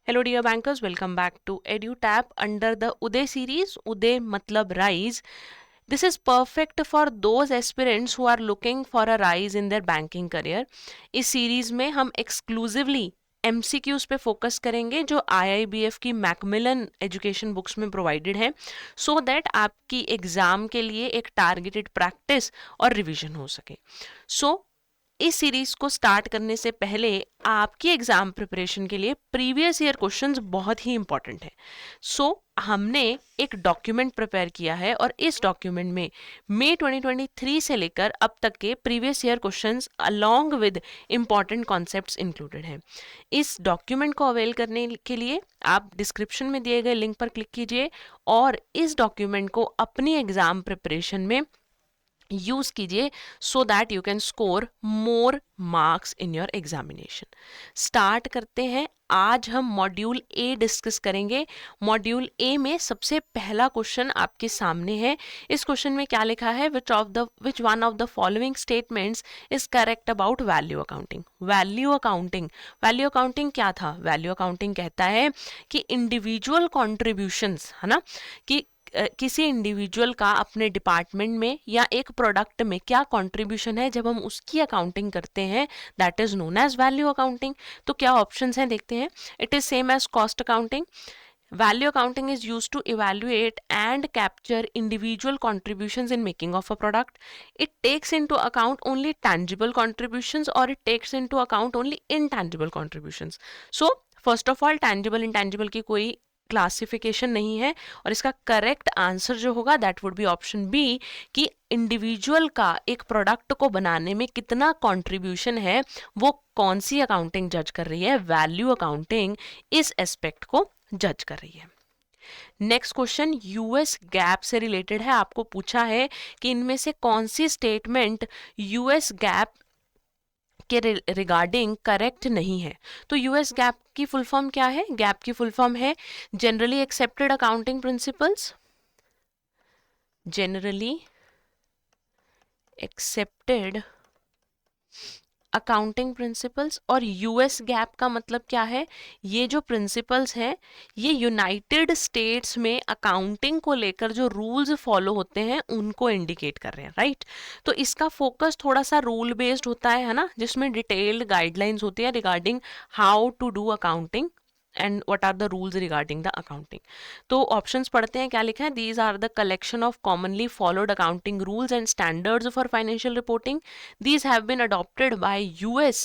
Hello dear bankers, welcome back to EduTap under the Uday series. Uday matlab rise. This is perfect for those aspirants who are looking for a rise in their banking career. इस series में हम exclusively MCQs पे focus करेंगे जो IIBF की Macmillan education books में provided है so that आपकी एग्जाम के लिए एक टारगेटेड प्रैक्टिस और रिवीजन हो सके. इस सीरीज को स्टार्ट करने से पहले आपकी एग्जाम प्रिपरेशन के लिए प्रीवियस ईयर क्वेश्चंस बहुत ही इंपॉर्टेंट है. हमने एक डॉक्यूमेंट प्रिपेयर किया है और इस डॉक्यूमेंट में मई 2023 से लेकर अब तक के previous year questions along with important concepts included हैं. इस डॉक्यूमेंट को अवेल करने के लिए आप डिस्क्रिप्शन में दिए गए लिंक पर क्लिक कीजिए और इस डॉक्यूमेंट को अपनी एग्जाम प्रिपरेशन में यूज कीजिए so that you can score more marks in your examination. Start करते हैं. आज हम मॉड्यूल ए डिस्कस करेंगे. मॉड्यूल ए में सबसे पहला क्वेश्चन आपके सामने है. इस क्वेश्चन में क्या लिखा है? विच one of the following statements is correct about value accounting. Value accounting क्या था? वैल्यू अकाउंटिंग कहता है कि इंडिविजुअल कॉन्ट्रीब्यूशंस, है ना, कि किसी इंडिविजुअल का अपने डिपार्टमेंट में या एक प्रोडक्ट में क्या कंट्रीब्यूशन है, जब हम उसकी अकाउंटिंग करते हैं, that is known as value accounting. तो क्या ऑप्शंस हैं देखते हैं. It is same as cost accounting. Value accounting is used to evaluate and capture individual contributions in making of a product. It takes into account only tangible contributions or it takes into account only intangible contributions. So, first of all, tangible intangible की कोई classification नहीं है और इसका correct answer जो होगा that would be option B कि individual का एक प्रोडक्ट को बनाने में कितना कंट्रीब्यूशन है वो कौन सी अकाउंटिंग जज कर रही है. वैल्यू अकाउंटिंग इस एस्पेक्ट को जज कर रही है. नेक्स्ट क्वेश्चन यूएस गैप से रिलेटेड है. आपको पूछा है कि इनमें से कौन सी स्टेटमेंट यूएस गैप के रिगार्डिंग करेक्ट नहीं है. तो यूएस गैप की फुल फॉर्म क्या है? गैप की फुल फॉर्म है generally accepted accounting principles. Generally accepted accounting principles. और यूएस गैप का मतलब क्या है? ये जो प्रिंसिपल्स हैं ये यूनाइटेड स्टेट्स में अकाउंटिंग को लेकर जो रूल्स फॉलो होते हैं उनको इंडिकेट कर रहे हैं, राइट. तो इसका फोकस थोड़ा सा रूल बेस्ड होता है ना, जिसमें डिटेल्ड गाइडलाइंस होती है regarding how to do accounting and what are the rules regarding the accounting. तो options पढ़ते हैं. क्या लिखा है? These are the collection of commonly followed accounting rules and standards for financial reporting. These have been adopted by US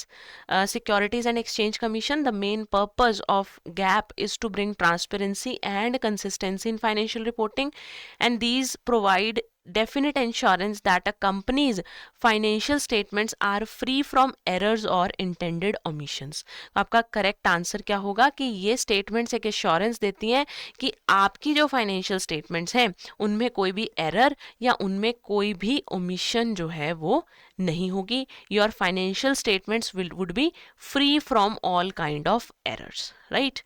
Securities and Exchange Commission. The main purpose of GAAP is to bring transparency and consistency in financial reporting, and these provide definite assurance that a company's financial statements are free from errors or intended omissions. आपका correct answer क्या होगा कि ये statements एक assurance देती हैं कि आपकी जो फाइनेंशियल स्टेटमेंट्स हैं उनमें कोई भी एरर या उनमें कोई भी ओमिशन जो है वो नहीं होगी. Your financial statements would be free from all kind of errors, right.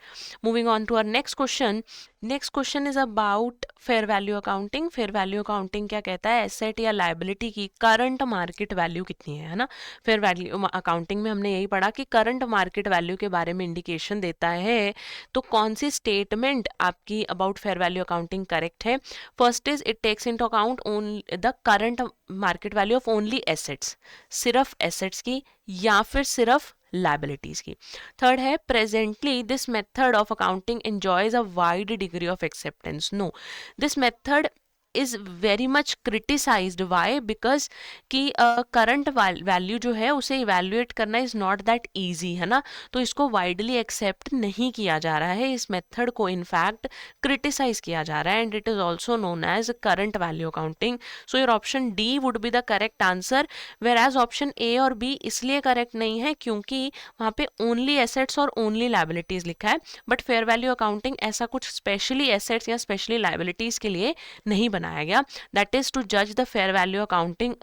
Moving on to our next question. Next question is about fair value accounting. Fair value accounting क्या कहता है? एसेट या लायबिलिटी की करंट मार्केट वैल्यू कितनी है ना. Fair value accounting में हमने यही पढ़ा कि करंट मार्केट वैल्यू के बारे में इंडिकेशन देता है. तो कौन सी स्टेटमेंट आपकी about fair value accounting correct है? First is it takes into account only the current market value of only assets, सिर्फ एसेट्स की या फिर सिर्फ लायबिलिटीज की. थर्ड है presently this method of accounting enjoys a wide degree of acceptance. No, this method is very much criticised. Why? Because कि current value जो है उसे इवेल्युएट करना इज नॉट दैट ईजी, है ना. तो इसको वाइडली एक्सेप्ट नहीं किया जा रहा है. इस मेथड को इनफैक्ट क्रिटिसाइज किया जा रहा है and it is also known as current value accounting. So your option D would be the correct answer. Where as option A और बी इसलिए करेक्ट नहीं है क्योंकि वहाँ पे ओनली एसेट्स और ओनली लायबिलिटीज लिखा है. बट फेयर वैल्यू अकाउंटिंग ऐसा कुछ स्पेशली एसेट्स या स्पेशली लायबिलिटीज के लिए नहीं बनाया गया. दैट इज टू जज the fair value accounting,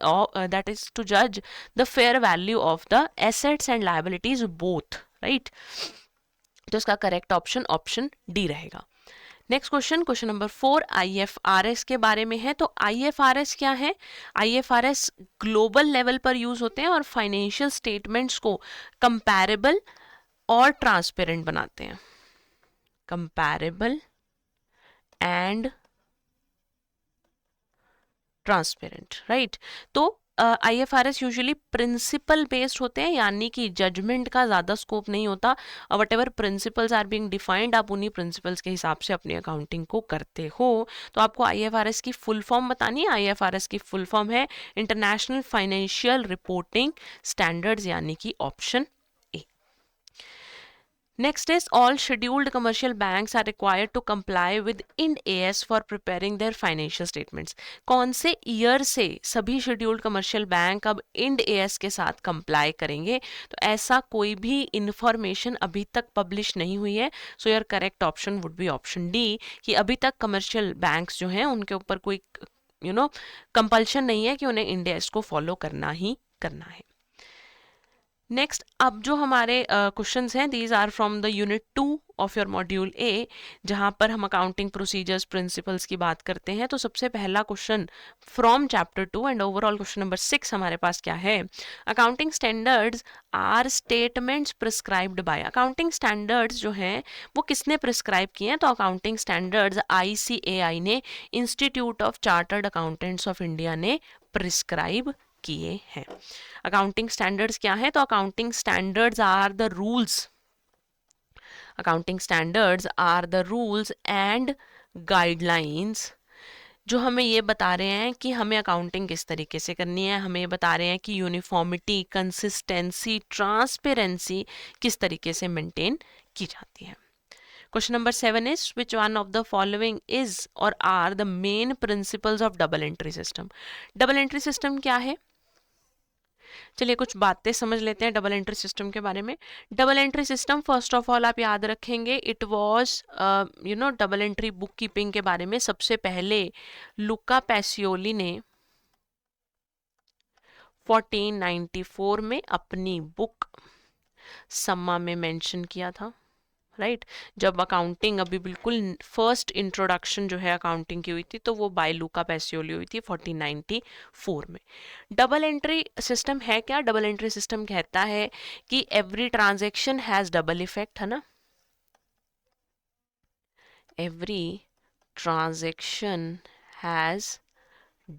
that is to जज the fair value of the assets and liabilities both, right. तो इसका करेक्ट ऑप्शन ऑप्शन डी रहेगा. Next question, question number 4 IFRS के बारे में है. तो IFRS क्या है? IFRS ग्लोबल लेवल पर यूज होते हैं और फाइनेंशियल स्टेटमेंट्स को कंपैरेबल और ट्रांसपेरेंट बनाते हैं. Comparable and transparent, right. तो IFRS यूजुअली प्रिंसिपल बेस्ड होते हैं, यानी कि जजमेंट का ज़्यादा स्कोप नहीं होता। Whatever principles are being defined, आप उन्हीं प्रिंसिपल्स के हिसाब से अपनी अकाउंटिंग को करते हो। तो आपको IFRS की फुल फॉर्म बतानी है। IFRS की फुल फॉर्म है इंटरनेशनल फाइनेंशियल रिपोर्टिंग स्टैंडर्ड्स, यानी कि option A. Next is all scheduled commercial banks are required to comply with Ind AS for preparing their financial statements. कौन से ईयर से सभी शेड्यूल्ड कमर्शियल बैंक अब Ind AS के साथ कंप्लाई करेंगे? तो ऐसा कोई भी इंफॉर्मेशन अभी तक पब्लिश नहीं हुई है। So your correct option would be option D, कि अभी तक कमर्शियल बैंक्स जो हैं उनके ऊपर कोई कंपल्शन नहीं है कि उन्हें Ind AS को फॉलो करना ही करना है। नेक्स्ट, अब जो हमारे क्वेश्चंस हैं, these are from the unit 2 of your module A, जहां पर हम अकाउंटिंग प्रोसीजर्स प्रिंसिपल्स की बात करते हैं। तो सबसे पहला question from chapter 2 and overall question number 6 हमारे पास क्या है? Accounting standards are statements prescribed by. Accounting standards जो हैं वो किसने प्रिस्क्राइब किए हैं? तो अकाउंटिंग स्टैंडर्ड्स ICAI ने, institute of chartered accountants of India ने प्रिस्क्राइब किए हैं। अकाउंटिंग स्टैंडर्ड्स क्या है? तो accounting standards are the rules, accounting standards are the rules and guidelines जो हमें ये बता रहे हैं कि हमें अकाउंटिंग किस तरीके से करनी है। हमें बता रहे हैं कि यूनिफॉर्मिटी, कंसिस्टेंसी, ट्रांसपेरेंसी किस तरीके से मेंटेन की जाती है। Question number 7 is which one of the following is or are the main principles of double entry system? Double entry system क्या है? चलिए कुछ बातें समझ लेते हैं डबल एंट्री सिस्टम के बारे में। Double entry system, first of all आप याद रखेंगे, it was double entry book keeping के बारे में सबसे पहले लुका पैसियोली ने 1494 में अपनी बुक सम्मा में मेंशन किया था, राइट जब अकाउंटिंग अभी बिल्कुल फर्स्ट इंट्रोडक्शन जो है अकाउंटिंग की हुई थी, तो वो बाय लुका पैसियोली हुई थी 1494 में। डबल एंट्री सिस्टम है क्या? डबल एंट्री सिस्टम कहता है कि every transaction has double effect, है ना, every transaction has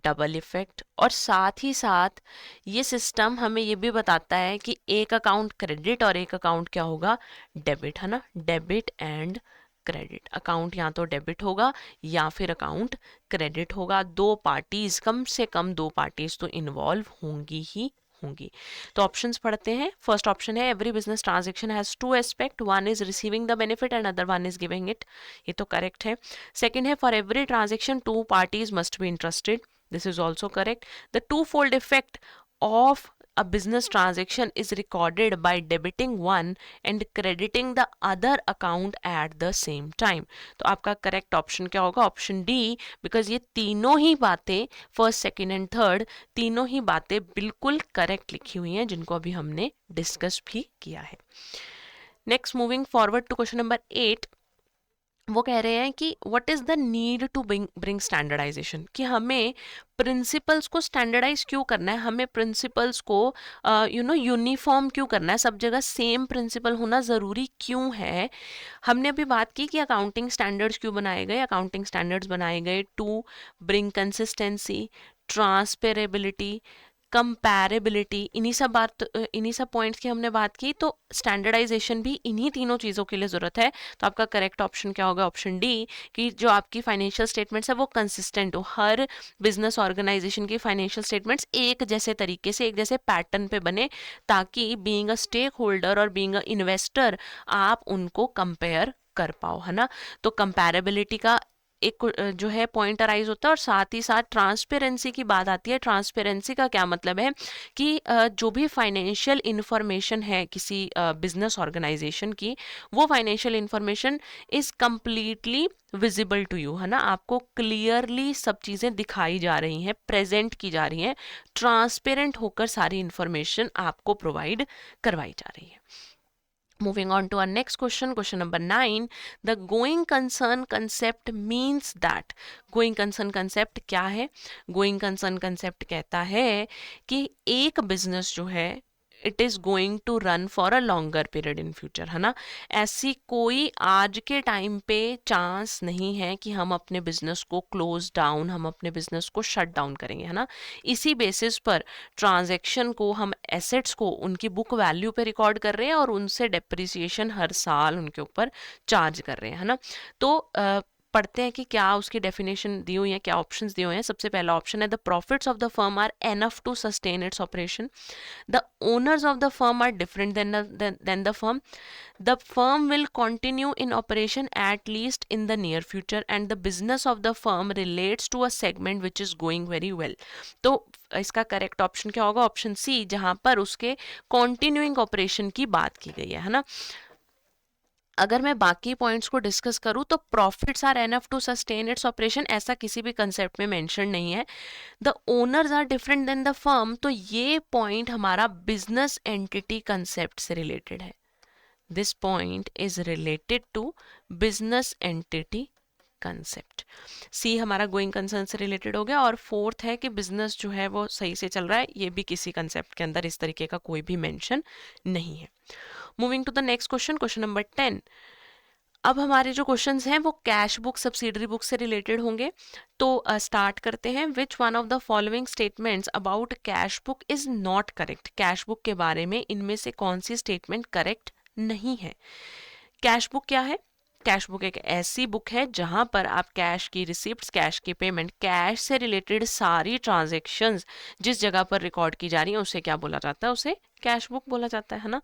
double effect. और साथ ही साथ ये सिस्टम हमें ये भी बताता है कि एक अकाउंट क्रेडिट और एक अकाउंट क्या होगा? डेबिट, है ना, डेबिट एंड क्रेडिट। अकाउंट या तो डेबिट होगा या फिर अकाउंट क्रेडिट होगा। दो पार्टीज, कम से कम दो पार्टीज तो इन्वॉल्व होंगी ही होंगी। तो ऑप्शंस पढ़ते हैं। फर्स्ट ऑप्शन है every business transaction has two aspect, one is receiving the benefit and other one is giving it, ये तो करेक्ट है। सेकंड है for every transaction two parties must be interested, this is also correct. The twofold effect of a business transaction is recorded by debiting one and crediting the other account at the same time. तो आपका correct option क्या होगा? Option D, because ये तीनों ही बातें, first second and third, तीनों ही बातें बिल्कुल करेक्ट लिखी हुई हैं, जिनको अभी हमने डिस्कस भी किया है। Next, moving forward to question number 8, वो कह रहे हैं कि what is the need to bring standardisation, कि हमें प्रिंसिपल्स को स्टैंडर्डाइज क्यों करना है, हमें प्रिंसिपल्स को यूनिफॉर्म क्यों करना है, सब जगह सेम प्रिंसिपल होना ज़रूरी क्यों है। हमने अभी बात की कि अकाउंटिंग स्टैंडर्ड्स क्यों बनाए गए। अकाउंटिंग स्टैंडर्ड्स बनाए गए टू ब्रिंग कंसिस्टेंसी, ट्रांसपेरेबिलिटी, कंपैरेबिलिटी, इन्हीं सब पॉइंट्स की हमने बात की। तो स्टैंडर्डाइजेशन भी इन्हीं तीनों चीज़ों के लिए ज़रूरत है। तो आपका करेक्ट ऑप्शन क्या होगा? ऑप्शन डी, कि जो आपकी फाइनेंशियल स्टेटमेंट्स है वो कंसिस्टेंट हो, हर बिजनेस ऑर्गेनाइजेशन की फाइनेंशियल स्टेटमेंट्स एक जैसे तरीके से, एक जैसे पैटर्न पे बने, ताकि बीइंग अ स्टेक होल्डर और बीइंग अ इन्वेस्टर आप उनको कंपेयर कर पाओ, है ना। तो कंपैरेबिलिटी का एक जो है पॉइंट अराइज होता है, और साथ ही साथ ट्रांसपेरेंसी की बात आती है। ट्रांसपेरेंसी का क्या मतलब है कि जो भी फाइनेंशियल इंफॉर्मेशन है किसी बिजनेस ऑर्गेनाइजेशन की, वो financial information is completely visible to you, है ना, आपको क्लियरली सब चीज़ें दिखाई जा रही हैं, प्रेजेंट की जा रही हैं, ट्रांसपेरेंट होकर सारी इंफॉर्मेशन आपको प्रोवाइड करवाई जा रही है। Moving on to our next question, question number 9. The going concern concept means that. Going concern concept क्या है? Going concern concept कहता है कि एक बिजनेस जो है, it is going to run for a longer period in future, है ना। ऐसी कोई आज के टाइम पे चांस नहीं है कि हम अपने बिजनेस को क्लोज डाउन, हम अपने बिजनेस को शट डाउन करेंगे, है ना। इसी बेसिस पर ट्रांजैक्शन को, हम एसेट्स को उनकी बुक वैल्यू पे रिकॉर्ड कर रहे हैं और उनसे डेप्रिसिएशन हर साल उनके ऊपर चार्ज कर रहे हैं, है ना। तो पढ़ते हैं कि क्या उसकी डेफिनेशन दी हुई है, क्या ऑप्शंस दिए हुए हैं। सबसे पहला ऑप्शन है the profits of the firm are enough to sustain its operation, the owners of the firm are different than the firm, the firm will continue in operation at least in the near future, and the business of the firm relates to a segment which is going very well। तो इसका correct option क्या होगा? Option सी, जहां पर उसके continuing operation की बात की गई है ना। अगर मैं बाकी पॉइंट्स को डिस्कस करूं तो profits are enough to sustain its operation, ऐसा किसी भी कंसेप्ट में मेंशन नहीं है। The owners are different than the firm, तो ये पॉइंट हमारा बिजनेस एंटिटी कंसेप्ट से रिलेटेड है। This point is related to business entity concept. C हमारा गोइंग कंसर्न से रिलेटेड हो गया। और फोर्थ है कि बिजनेस जो है वो सही से चल रहा है, ये भी किसी कंसेप्ट के अंदर इस तरीके का कोई भी मेंशन नहीं है। Moving to the next question, question number 10। अब हमारे जो क्वेश्चंस हैं वो कैश बुक, सब्सिडरी बुक से रिलेटेड होंगे। तो स्टार्ट करते हैं। Which one of the following statements about cash book is not correct? Cash book के बारे में इनमें से कौन सी स्टेटमेंट करेक्ट नहीं है? कैश बुक क्या है? कैश बुक एक ऐसी बुक है जहां पर आप कैश की रिसिप्ट्स, कैश की पेमेंट, कैश से रिलेटेड सारी ट्रांजैक्शंस जिस जगह पर रिकॉर्ड की जा रही है उसे क्या बोला जाता है? उसे कैश बुक बोला जाता है ना।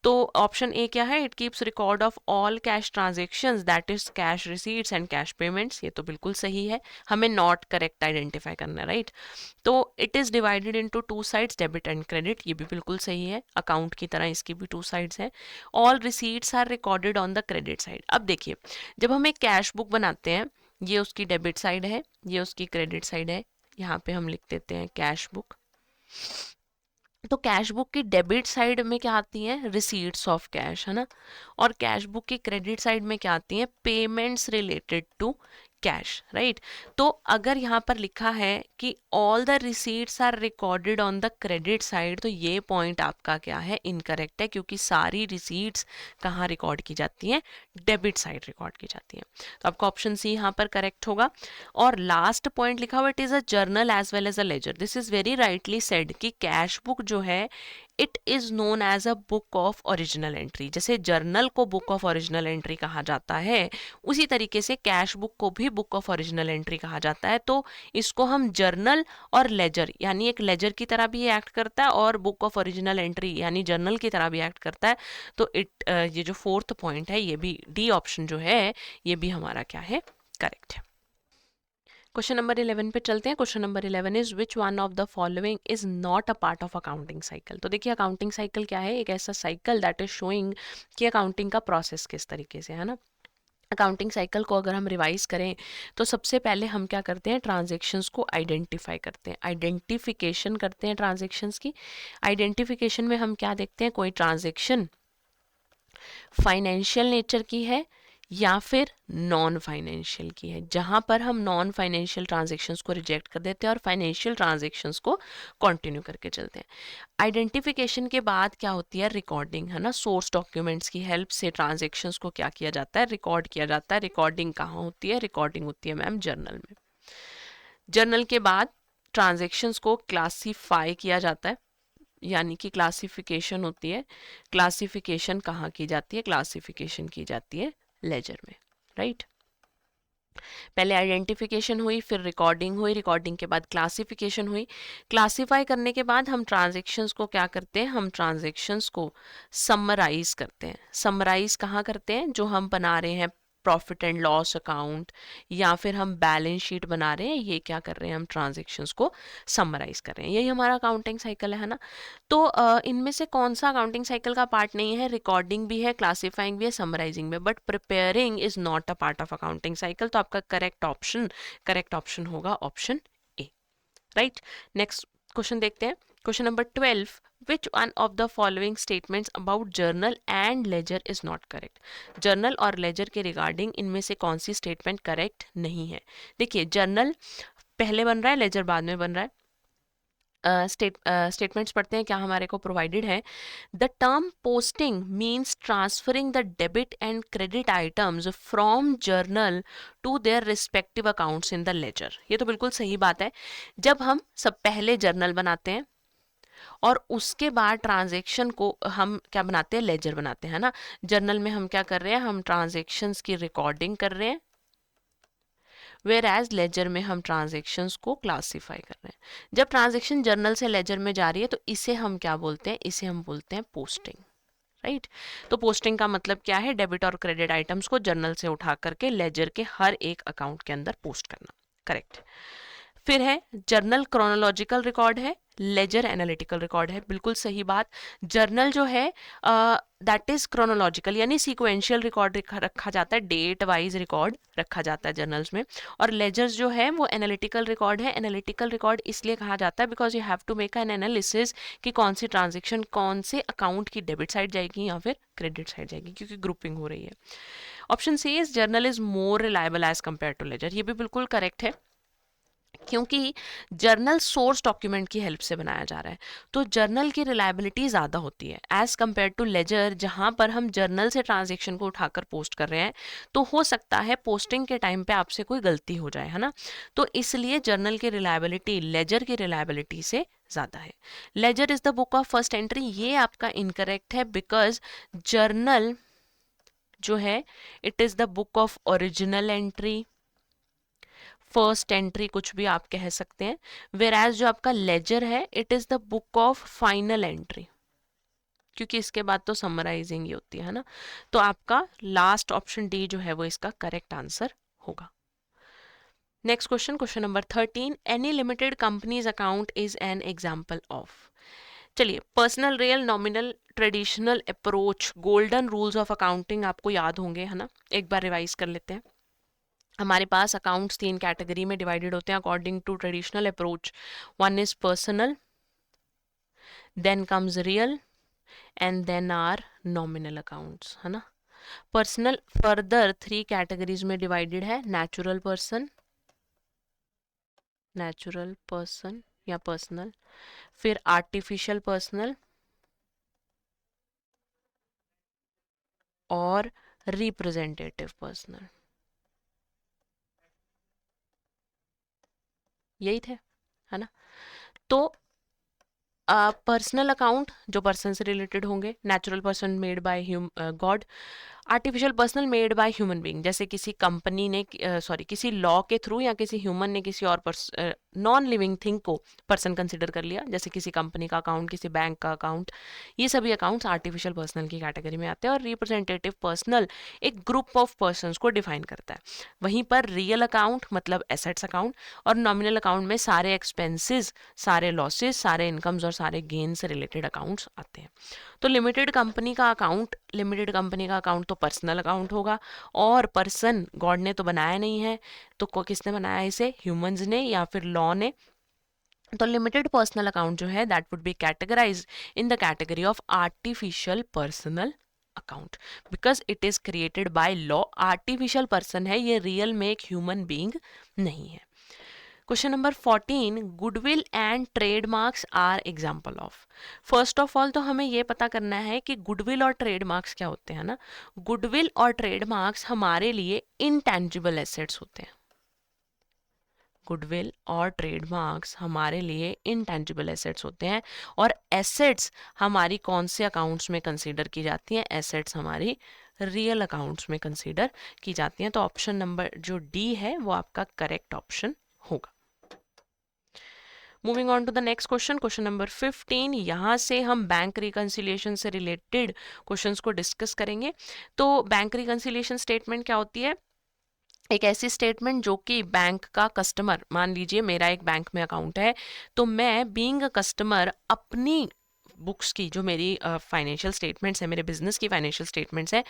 तो ऑप्शन ए क्या है? It keeps record of all cash transactions, that is cash receipts and cash payments. ये तो बिल्कुल सही है, हमें नॉट करेक्ट आइडेंटिफाई करना है, राइट। तो it is divided into two sides, debit and credit, ये भी बिल्कुल सही है, अकाउंट की तरह इसकी भी टू साइड्स है। All receipts are recorded on the credit side. अब देखिए, जब हम एक कैश बुक बनाते हैं, ये उसकी डेबिट साइड है, ये उसकी क्रेडिट साइड है। यहाँ पे हम लिख देते हैं कैश बुक। तो कैश बुक की डेबिट साइड में क्या आती है? रिसीट्स ऑफ कैश, है ना। और कैश बुक की क्रेडिट साइड में क्या आती है? Payments related to cash, right. तो अगर यहाँ पर लिखा है कि all the receipts are recorded on the credit side, तो ये पॉइंट आपका क्या है? इनकरेक्ट है, क्योंकि सारी रिसीट्स कहाँ रिकॉर्ड की जाती हैं? डेबिट साइड रिकॉर्ड की जाती हैं। तो आपका ऑप्शन सी यहाँ पर करेक्ट होगा। और लास्ट पॉइंट लिखा हुआ it is a journal as well as a ledger. This is very rightly said कि कैश बुक जो है it is known as a book of original entry. जैसे जर्नल को बुक ऑफ ओरिजिनल एंट्री कहा जाता है, उसी तरीके से कैश बुक को भी बुक ऑफ ओरिजिनल एंट्री कहा जाता है। तो इसको हम जर्नल और लेजर, यानी एक लेजर की तरह भी एक्ट करता है और बुक ऑफ ओरिजिनल एंट्री यानी जर्नल की तरह भी एक्ट करता है। तो ये जो फोर्थ पॉइंट है, ये भी डी ऑप्शन जो है, ये भी हमारा क्या है? करेक्ट है। क्वेश्चन नंबर 11 पे चलते हैं। Question number 11 is which one of the following is not a part of accounting cycle? तो देखिए, अकाउंटिंग साइकिल क्या है? एक ऐसा साइकिल दैट इज शोइंग कि अकाउंटिंग का प्रोसेस किस तरीके से है ना। अकाउंटिंग साइकिल को अगर हम रिवाइज करें तो सबसे पहले हम क्या करते हैं? ट्रांजैक्शंस को आइडेंटिफाई करते हैं, आइडेंटिफिकेशन करते हैं ट्रांजैक्शंस की। आइडेंटिफिकेशन में हम क्या देखते हैं? कोई ट्रांजैक्शन फाइनेंशियल नेचर की है या फिर नॉन फाइनेंशियल की है। जहां पर हम नॉन फाइनेंशियल ट्रांजेक्शन्स को रिजेक्ट कर देते हैं और फाइनेंशियल ट्रांजेक्शन्स को कंटिन्यू करके चलते हैं। आइडेंटिफिकेशन के बाद क्या होती है? रिकॉर्डिंग, है ना। सोर्स डॉक्यूमेंट्स की हेल्प से ट्रांजेक्शन्स को क्या किया जाता है? रिकॉर्ड किया जाता है। रिकॉर्डिंग कहाँ होती है? रिकॉर्डिंग होती है मैम जर्नल में। जर्नल के बाद ट्रांजेक्शन्स को क्लासीफाई किया जाता है, यानी कि क्लासिफिकेशन होती है। क्लासिफिकेशन कहाँ की जाती है? क्लासिफिकेशन की जाती है लेजर में, राइट। पहले आइडेंटिफिकेशन हुई, फिर रिकॉर्डिंग हुई, रिकॉर्डिंग के बाद क्लासिफिकेशन हुई। क्लासिफाई करने के बाद हम ट्रांजैक्शंस को क्या करते हैं? हम ट्रांजैक्शंस को समराइज करते हैं। समराइज कहाँ करते हैं? जो हम बना रहे हैं प्रॉफिट एंड लॉस अकाउंट या फिर हम बैलेंस शीट बना रहे हैं, ये क्या कर रहे हैं? हम ट्रांजैक्शंस को समराइज कर रहे हैं। यही हमारा अकाउंटिंग साइकिल है ना। तो इनमें से कौन सा अकाउंटिंग साइकिल का पार्ट नहीं है? रिकॉर्डिंग भी है, क्लासिफाइंग भी है, समराइजिंग में, but preparing is not a part of accounting cycle. तो आपका करेक्ट ऑप्शन होगा option A, right. Next question देखते हैं। Question number 12, which one of the following statements about journal and ledger is not correct? Journal और ledger के regarding इनमें से कौन सी स्टेटमेंट करेक्ट नहीं है? देखिए, जर्नल पहले बन रहा है, लेजर बाद में बन रहा है। स्टेटमेंट्स पढ़ते हैं क्या हमारे को प्रोवाइडेड है। The term posting means transferring the debit and credit items from journal to their respective accounts in the ledger. ये तो बिल्कुल सही बात है। जब हम सब पहले जर्नल बनाते हैं और उसके बाद ट्रांजैक्शन को हम क्या बनाते हैं, लेजर बनाते हैं ना। जर्नल में हम क्या कर रहे हैं, हम ट्रांजैक्शंस की रिकॉर्डिंग कर रहे हैं, वेयर एज लेजर में हम ट्रांजेक्शन्स को क्लासीफाई कर रहे हैं। जब ट्रांजेक्शन जर्नल से लेजर में जा रही है तो इसे हम क्या बोलते हैं, इसे हम बोलते हैं पोस्टिंग, राइट। तो पोस्टिंग का मतलब क्या है, डेबिट और क्रेडिट आइटम्स को जर्नल से उठा करके लेजर के हर एक अकाउंट के अंदर पोस्ट करना, करेक्ट। फिर है जर्नल क्रोनोलॉजिकल रिकॉर्ड है, लेजर एनालिटिकल रिकॉर्ड है, बिल्कुल सही बात। जर्नल जो है दैट इज क्रोनोलॉजिकल यानी सीक्वेंशियल रिकॉर्ड रखा जाता है, डेट वाइज रिकॉर्ड रखा जाता है जर्नल्स में। और लेजर्स जो है वो एनालिटिकल रिकॉर्ड है। एनालिटिकल रिकॉर्ड इसलिए कहा जाता है because you have to make an analysis कि कौन सी ट्रांजेक्शन कौन से अकाउंट की डेबिट साइड जाएगी या फिर क्रेडिट साइड जाएगी, क्योंकि ग्रुपिंग हो रही है। Option C is journal is more reliable as compare to ledger. ये भी बिल्कुल करेक्ट है, क्योंकि जर्नल सोर्स डॉक्यूमेंट की हेल्प से बनाया जा रहा है, तो जर्नल की रिलायबिलिटी ज़्यादा होती है एज कम्पेयर टू लेजर, जहाँ पर हम जर्नल से ट्रांजेक्शन को उठाकर पोस्ट कर रहे हैं। तो हो सकता है पोस्टिंग के टाइम पे आपसे कोई गलती हो जाए, है ना। तो इसलिए जर्नल की रिलायबिलिटी लेजर की रिलायबिलिटी से ज़्यादा है। Laser is the book of first entry, ये आपका इनकरेक्ट है, बिकॉज जर्नल जो है it is the book of original entry, first entry कुछ भी आप कह सकते हैं। वेयर एज जो आपका लेजर है it is the book of final entry, क्योंकि इसके बाद तो समराइजिंग ही होती है ना। तो आपका लास्ट ऑप्शन डी जो है वो इसका करेक्ट आंसर होगा। Next question, question number 13, any limited companies account is an example of. चलिए, personal, real, nominal, traditional approach, golden rules of accounting आपको याद होंगे, है ना। एक बार रिवाइज कर लेते हैं। हमारे पास अकाउंट्स 3 कैटेगरी में डिवाइडेड होते हैं according to traditional approach. One is personal, then comes real and then are nominal accounts, है ना। पर्सनल फर्दर 3 कैटेगरीज में डिवाइडेड है, नेचुरल पर्सन, नेचुरल पर्सन या पर्सनल, फिर आर्टिफिशियल पर्सनल और रिप्रेजेंटेटिव पर्सनल। यही थे, है ना। तो पर्सनल अकाउंट जो पर्सन से रिलेटेड होंगे, natural person made by God, artificial personal made by human being, जैसे किसी कंपनी ने किसी लॉ के थ्रू या किसी ह्यूमन ने किसी और नॉन लिविंग थिंग को पर्सन कंसिडर कर लिया, जैसे किसी कंपनी का अकाउंट, किसी बैंक का अकाउंट। ये सभी अकाउंट्स आर्टिफिशियल पर्सनल की कैटेगरी में आते हैं। और रिप्रेजेंटेटिव पर्सनल एक ग्रुप ऑफ पर्सनस को डिफाइन करता है। वहीं पर रियल अकाउंट मतलब एसेट्स अकाउंट, और नॉमिनल अकाउंट में सारे एक्सपेंसेस, सारे लॉसेस, सारे इनकम्स और सारे गेन से रिलेटेड अकाउंट्स आते हैं। तो लिमिटेड कंपनी का अकाउंट तो पर्सनल अकाउंट होगा, और पर्सन गॉड ने तो बनाया नहीं है, तो किसने बनाया इसे, ह्यूमंस ने या फिर लॉ ने। तो लिमिटेड पर्सनल अकाउंट जो है that would be categorised in the category of artificial personal account, because it is created by law. Artificial person है ये, रियल में एक ह्यूमन बीइंग नहीं है। Question number 14, goodwill and trademarks are example of. First of all तो हमें ये पता करना है कि गुडविल और ट्रेडमार्क्स क्या होते हैं ना। गुडविल और ट्रेडमार्क्स हमारे लिए इनटैंजिबल एसेट्स होते हैं। गुडविल और ट्रेडमार्क्स हमारे लिए इनटैंजिबल एसेट्स होते हैं। और एसेट्स हमारी कौन से अकाउंट्स में कंसीडर की जाती हैं, एसेट्स हमारी रियल अकाउंट्स में कंसीडर की जाती हैं। तो ऑप्शन नंबर जो डी है वो आपका करेक्ट ऑप्शन होगा। Moving on to the next question, question number 15, यहाँ से हम बैंक रिकंसिलिएशन से रिलेटेड क्वेश्चंस को डिस्कस करेंगे। तो बैंक रिकंसिलिएशन स्टेटमेंट क्या होती है, एक ऐसी स्टेटमेंट जो कि बैंक का कस्टमर, मान लीजिए मेरा एक बैंक में अकाउंट है, तो मैं बीइंग अ कस्टमर अपनी बुक्स की, जो मेरी फाइनेंशियल स्टेटमेंट्स है, मेरे बिजनेस की फाइनेंशियल स्टेटमेंट्स है,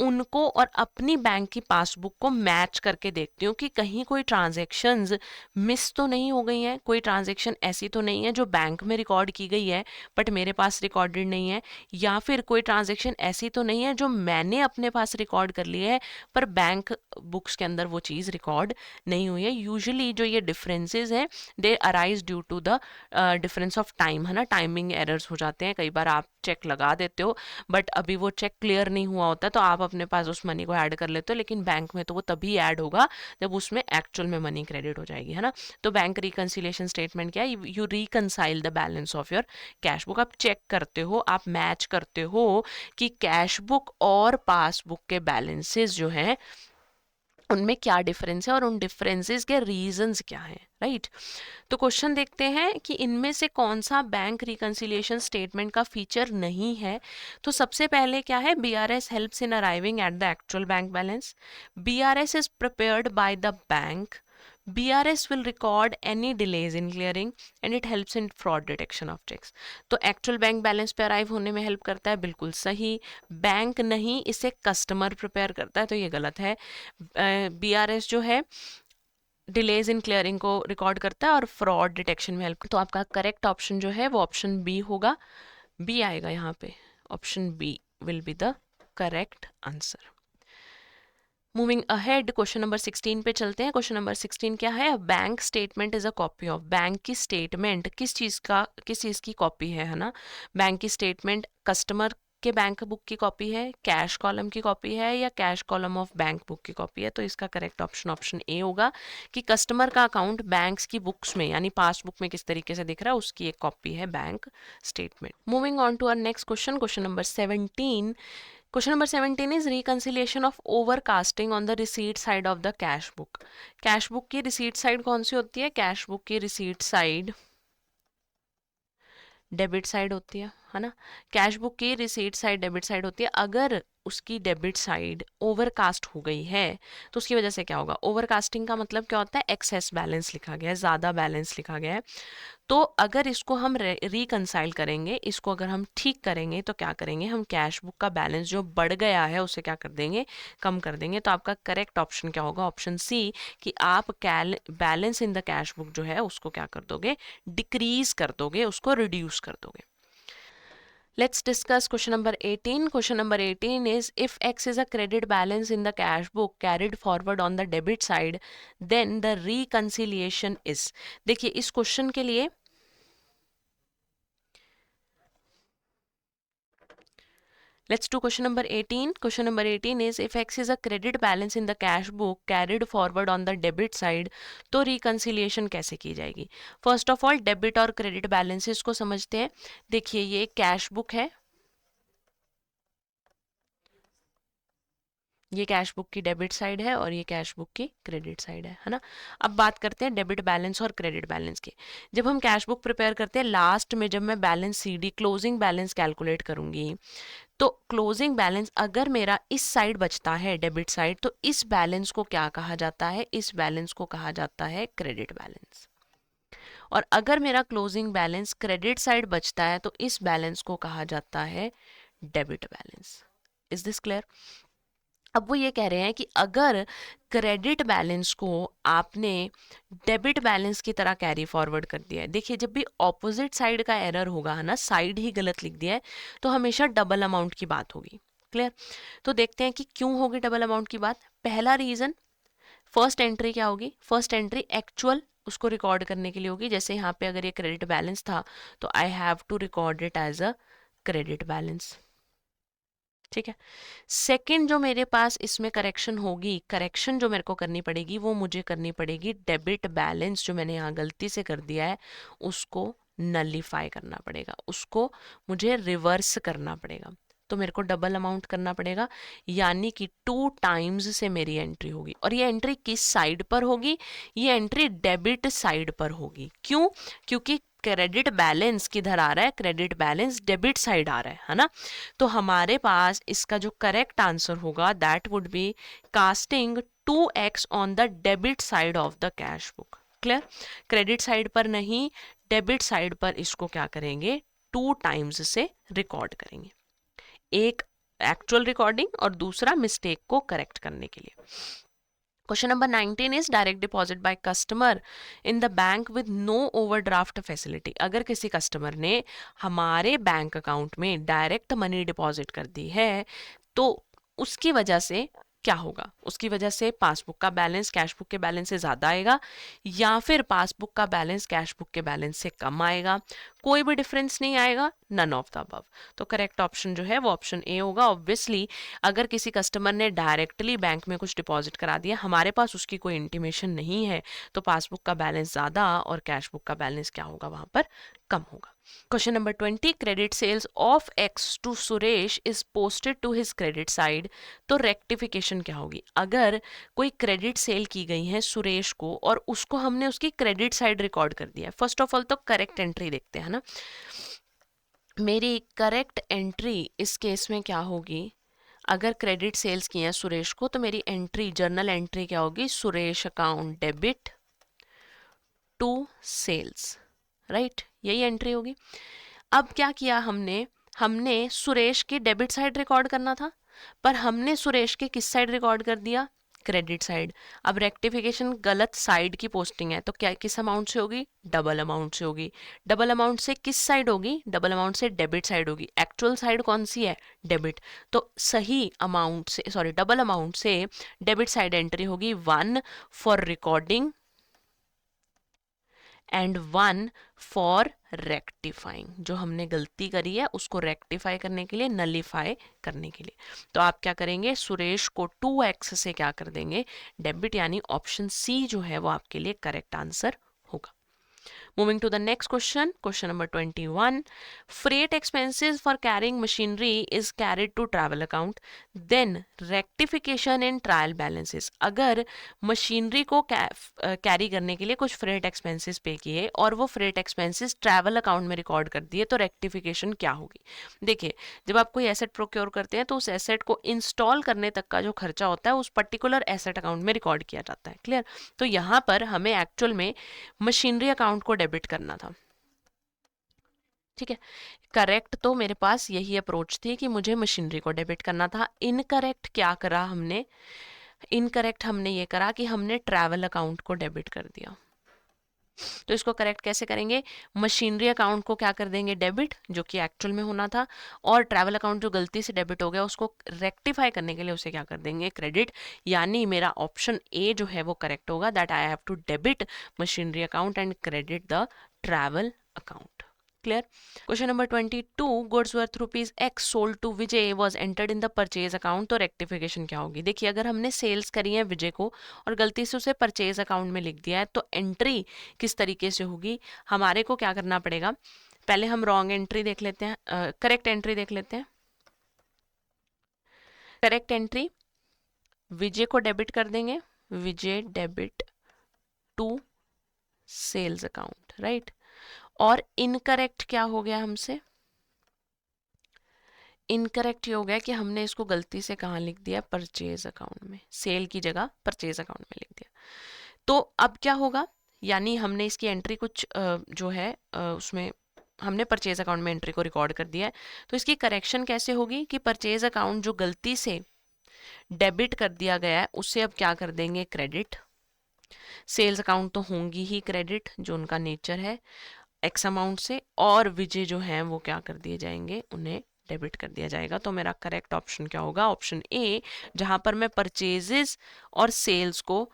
उनको और अपनी बैंक की पासबुक को मैच करके देखती हूँ कि कहीं कोई ट्रांजैक्शंस मिस तो नहीं हो गई हैं, कोई ट्रांजैक्शन ऐसी तो नहीं है जो बैंक में रिकॉर्ड की गई है बट मेरे पास रिकॉर्डेड नहीं है, या फिर कोई ट्रांजैक्शन ऐसी तो नहीं है जो मैंने अपने पास रिकॉर्ड कर ली है पर बैंक बुक्स के अंदर वो चीज़ रिकॉर्ड नहीं हुई है। यूजुअली जो ये डिफरेंसेस हैं they arise due to the difference of time, है ना, टाइमिंग एरर्स हो जाते हैं। कई बार आप चेक लगा देते हो बट अभी वो चेक क्लियर नहीं हुआ होता तो आप अपने पास उस मनी को ऐड कर लेते हो, लेकिन बैंक में तो वो तभी ऐड होगा जब उसमें एक्चुअल में मनी क्रेडिट हो जाएगी, है ना। तो बैंक रिकंसिलिएशन स्टेटमेंट क्या है, you reconcile the balance of your cash book. आप चेक करते हो, आप मैच करते हो कि कैश बुक और पासबुक के बैलेंसेस जो हैं उनमें क्या डिफरेंस है और उन डिफरेंसेस के रीजंस क्या हैं, राइट। तो क्वेश्चन देखते हैं कि इनमें से कौन सा बैंक रिकंसिलिएशन स्टेटमेंट का फीचर नहीं है। तो सबसे पहले क्या है, BRS helps in arriving at the actual bank balance, BRS is prepared by the bank, BRS will record any delays in clearing and it helps in fraud detection of checks। तो actual bank balance पे arrive होने में help करता है, बिल्कुल सही। Bank नहीं, इसे कस्टमर प्रिपेयर करता है, तो ये गलत है। BRS जो है डिलेज इन क्लियरिंग को रिकॉर्ड करता है और फ्रॉड डिटेक्शन में हेल्प। तो आपका करेक्ट ऑप्शन जो है वो ऑप्शन बी होगा, बी आएगा यहाँ पे, option B will be the correct answer. Moving ahead, question number 16 पे चलते हैं। क्वेश्चन नंबर 16 क्या है, bank statement is a copy of. Bank की स्टेटमेंट किस चीज़ की कॉपी है ना। बैंक की स्टेटमेंट कस्टमर के बैंक बुक की कॉपी है, कैश कॉलम की कॉपी है, या cash column of bank book की कॉपी है। तो इसका करेक्ट ऑप्शन ऑप्शन ए होगा कि कस्टमर का अकाउंट बैंक्स की बुक्स में यानी पासबुक में किस तरीके से दिख रहा है उसकी एक कॉपी है bank statement. Moving on to our next question, question number 17। Question number 17 is reconciliation of overcasting on the receipt side of the cash book। Cash book की रिसीट साइड कौन सी होती है, कैश बुक की receipt side debit side होती है ना। Cash book की receipt side debit side होती है। अगर उसकी डेबिट साइड ओवरकास्ट हो गई है तो उसकी वजह से क्या होगा, ओवरकास्टिंग का मतलब क्या होता है, एक्सेस बैलेंस लिखा गया है, ज़्यादा बैलेंस लिखा गया है। तो अगर इसको हम रिकंसाइल करेंगे, इसको अगर हम ठीक करेंगे तो क्या करेंगे, हम कैश बुक का बैलेंस जो बढ़ गया है उसे क्या कर देंगे, कम कर देंगे। तो आपका करेक्ट ऑप्शन क्या होगा, ऑप्शन सी, कि आप balance in the cash book जो है उसको क्या कर दोगे, डिक्रीज कर दोगे, उसको रिड्यूस कर दोगे। Let's discuss question number 18. Question number 18 is, if X is a credit balance in the cash book carried forward on the debit side, then the reconciliation is। देखिए इस क्वेश्चन के लिए let's do question number 18. Question number 18 is, if X is a credit balance in the cash book carried forward on the debit side, तो reconciliation कैसे की जाएगी। First of all debit और credit balances को समझते हैं। देखिए ये कैश बुक है, ये कैश बुक की डेबिट साइड है और ये कैश बुक की क्रेडिट साइड है ना। अब बात करते हैं डेबिट बैलेंस और क्रेडिट बैलेंस की। जब हम कैश बुक प्रिपेयर करते हैं, लास्ट में जब मैं balance CD closing balance calculate करूंगी, तो क्लोजिंग बैलेंस अगर मेरा इस साइड बचता है डेबिट साइड, तो इस बैलेंस को क्या कहा जाता है, इस बैलेंस को कहा जाता है क्रेडिट बैलेंस। और अगर मेरा क्लोजिंग बैलेंस क्रेडिट साइड बचता है तो इस बैलेंस को कहा जाता है debit balance. Is this clear. अब वो ये कह रहे हैं कि अगर क्रेडिट बैलेंस को आपने डेबिट बैलेंस की तरह कैरी फॉरवर्ड कर दिया है, देखिए जब भी ऑपोजिट साइड का एरर होगा, है ना, साइड ही गलत लिख दिया है, तो हमेशा डबल अमाउंट की बात होगी। क्लियर। तो देखते हैं कि क्यों होगी डबल अमाउंट की बात। पहला रीजन, फर्स्ट एंट्री क्या होगी, फर्स्ट एंट्री एक्चुअल उसको रिकॉर्ड करने के लिए होगी। जैसे यहाँ पे अगर ये क्रेडिट बैलेंस था तो I have to record it as a credit balance. ठीक है। सेकंड जो मेरे पास इसमें करेक्शन होगी, करेक्शन जो मेरे को करनी पड़ेगी वो मुझे करनी पड़ेगी डेबिट बैलेंस जो मैंने यहाँ गलती से कर दिया है उसको नलीफाई करना पड़ेगा, उसको मुझे रिवर्स करना पड़ेगा। तो मेरे को डबल अमाउंट करना पड़ेगा, यानी कि 2 टाइम्स से मेरी एंट्री होगी। और ये एंट्री किस साइड पर होगी, ये एंट्री डेबिट साइड पर होगी। क्यों, क्योंकि क्रेडिट बैलेंस किधर आ रहा है, क्रेडिट बैलेंस डेबिट साइड आ रहा है ना। तो हमारे पास इसका जो करेक्ट आंसर होगा that would B casting 2x on the debit side of the cash book. Clear. Credit side पर नहीं, डेबिट साइड पर इसको क्या करेंगे, 2 टाइम्स से रिकॉर्ड करेंगे, एक एक्चुअल रिकॉर्डिंग और दूसरा मिस्टेक को करेक्ट करने के लिए। Question number 19 is direct deposit by customer in the bank with no overdraft facility. अगर किसी कस्टमर ने हमारे बैंक अकाउंट में डायरेक्ट मनी डिपॉजिट कर दी है तो उसकी वजह से क्या होगा, उसकी वजह से पासबुक का बैलेंस कैश बुक के बैलेंस से ज्यादा आएगा या फिर पासबुक का बैलेंस कैश बुक के बैलेंस से कम आएगा, कोई भी डिफरेंस नहीं आएगा, नन ऑफ द अबव। तो करेक्ट ऑप्शन जो है वो ऑप्शन ए होगा। ऑब्वियसली अगर किसी कस्टमर ने डायरेक्टली बैंक में कुछ डिपॉजिट करा दिया, हमारे पास उसकी कोई इंटीमेशन नहीं है, तो पासबुक का बैलेंस ज्यादा और कैश बुक का बैलेंस क्या होगा, वहां पर कम होगा। Question number 20, credit sales of X to Suresh is posted to his credit side. तो रेक्टिफिकेशन क्या होगी, अगर कोई क्रेडिट सेल की गई है सुरेश को और उसको हमने उसकी क्रेडिट साइड रिकॉर्ड कर दिया है। फर्स्ट ऑफ ऑल तो करेक्ट एंट्री देखते हैं ना, मेरी करेक्ट एंट्री इस केस में क्या होगी, अगर क्रेडिट सेल्स की हैं सुरेश को तो मेरी एंट्री जर्नल एंट्री क्या होगी, Suresh account debit to sales, right, यही एंट्री होगी। अब क्या किया हमने, हमने सुरेश की डेबिट साइड रिकॉर्ड करना था पर हमने सुरेश के किस साइड रिकॉर्ड कर दिया, क्रेडिट साइड। अब रेक्टिफिकेशन गलत साइड की पोस्टिंग है तो क्या किस अमाउंट से होगी, डबल अमाउंट से होगी। डबल अमाउंट से किस साइड होगी, डबल अमाउंट से डेबिट साइड होगी। एक्चुअल साइड कौन सी है, डेबिट, तो सही अमाउंट से सॉरी डबल अमाउंट से डेबिट साइड एंट्री होगी 1 for recording and 1 for rectifying. जो हमने गलती करी है उसको रेक्टिफाई करने के लिए, नलीफाई करने के लिए। तो आप क्या करेंगे, सुरेश को 2x से क्या कर देंगे, डेबिट, यानी ऑप्शन सी जो है वो आपके लिए करेक्ट आंसर होगा। Moving to the next question, question number 21. Freight expenses for carrying machinery is carried to travel account. Then rectification in trial balances. अगर मशीनरी को कैरी करने के लिए कुछ फ्रेट एक्सपेंसेस पे किए और वो फ्रेट एक्सपेंसेस ट्रैवल अकाउंट में रिकॉर्ड कर दिए तो रेक्टिफिकेशन क्या होगी। देखिए, जब आप कोई एसेट प्रोक्योर करते हैं तो उस एसेट को इंस्टॉल करने तक का जो खर्चा होता है उस पर्टिकुलर एसेट अकाउंट में रिकॉर्ड किया जाता है, क्लियर। तो यहाँ पर हमें एक्चुअल में मशीनरी अकाउंट को डेबिट करना था, ठीक है। करेक्ट तो मेरे पास यही अप्रोच थी कि मुझे मशीनरी को डेबिट करना था। इनकरेक्ट क्या करा हमने, इनकरेक्ट हमने ये करा कि हमने ट्रैवल अकाउंट को डेबिट कर दिया। तो इसको करेक्ट कैसे करेंगे, मशीनरी अकाउंट को क्या कर देंगे डेबिट, जो कि एक्चुअल में होना था, और ट्रैवल अकाउंट जो गलती से डेबिट हो गया उसको रेक्टिफाई करने के लिए उसे क्या कर देंगे, क्रेडिट। यानी मेरा ऑप्शन ए जो है वो करेक्ट होगा, that I have to debit machinery account and credit the travel account. Clear. Question number 22, goods worth rupees X sold to Vijay was entered in the purchase account. तो rectification क्या होगी, देखिए अगर हमने सेल्स करी है विजय को और गलती से उसे परचेज अकाउंट में लिख दिया है तो एंट्री किस तरीके से होगी, हमारे को क्या करना पड़ेगा, पहले हम रॉन्ग एंट्री देख लेते हैं, करेक्ट एंट्री देख लेते हैं। करेक्ट एंट्री, विजय को डेबिट कर देंगे, Vijay debit to sales account, right. और इनकरेक्ट क्या हो गया हमसे, इनकरेक्ट ये हो गया कि हमने इसको गलती से कहाँ लिख दिया, परचेज अकाउंट में, सेल की जगह परचेज अकाउंट में लिख दिया। तो अब क्या होगा, यानी हमने इसकी एंट्री कुछ जो है उसमें हमने परचेज अकाउंट में एंट्री को रिकॉर्ड कर दिया है। तो इसकी करेक्शन कैसे होगी कि परचेज अकाउंट जो गलती से डेबिट कर दिया गया है उसे अब क्या कर देंगे, क्रेडिट। सेल्स अकाउंट तो होंगी ही क्रेडिट, जो उनका नेचर है, एक्स अमाउंट से, और विजय जो है वो क्या कर दिए जाएंगे, उन्हें डेबिट कर दिया जाएगा। तो मेरा करेक्ट ऑप्शन क्या होगा, ऑप्शन ए, जहां पर मैं परचेजेस और सेल्स को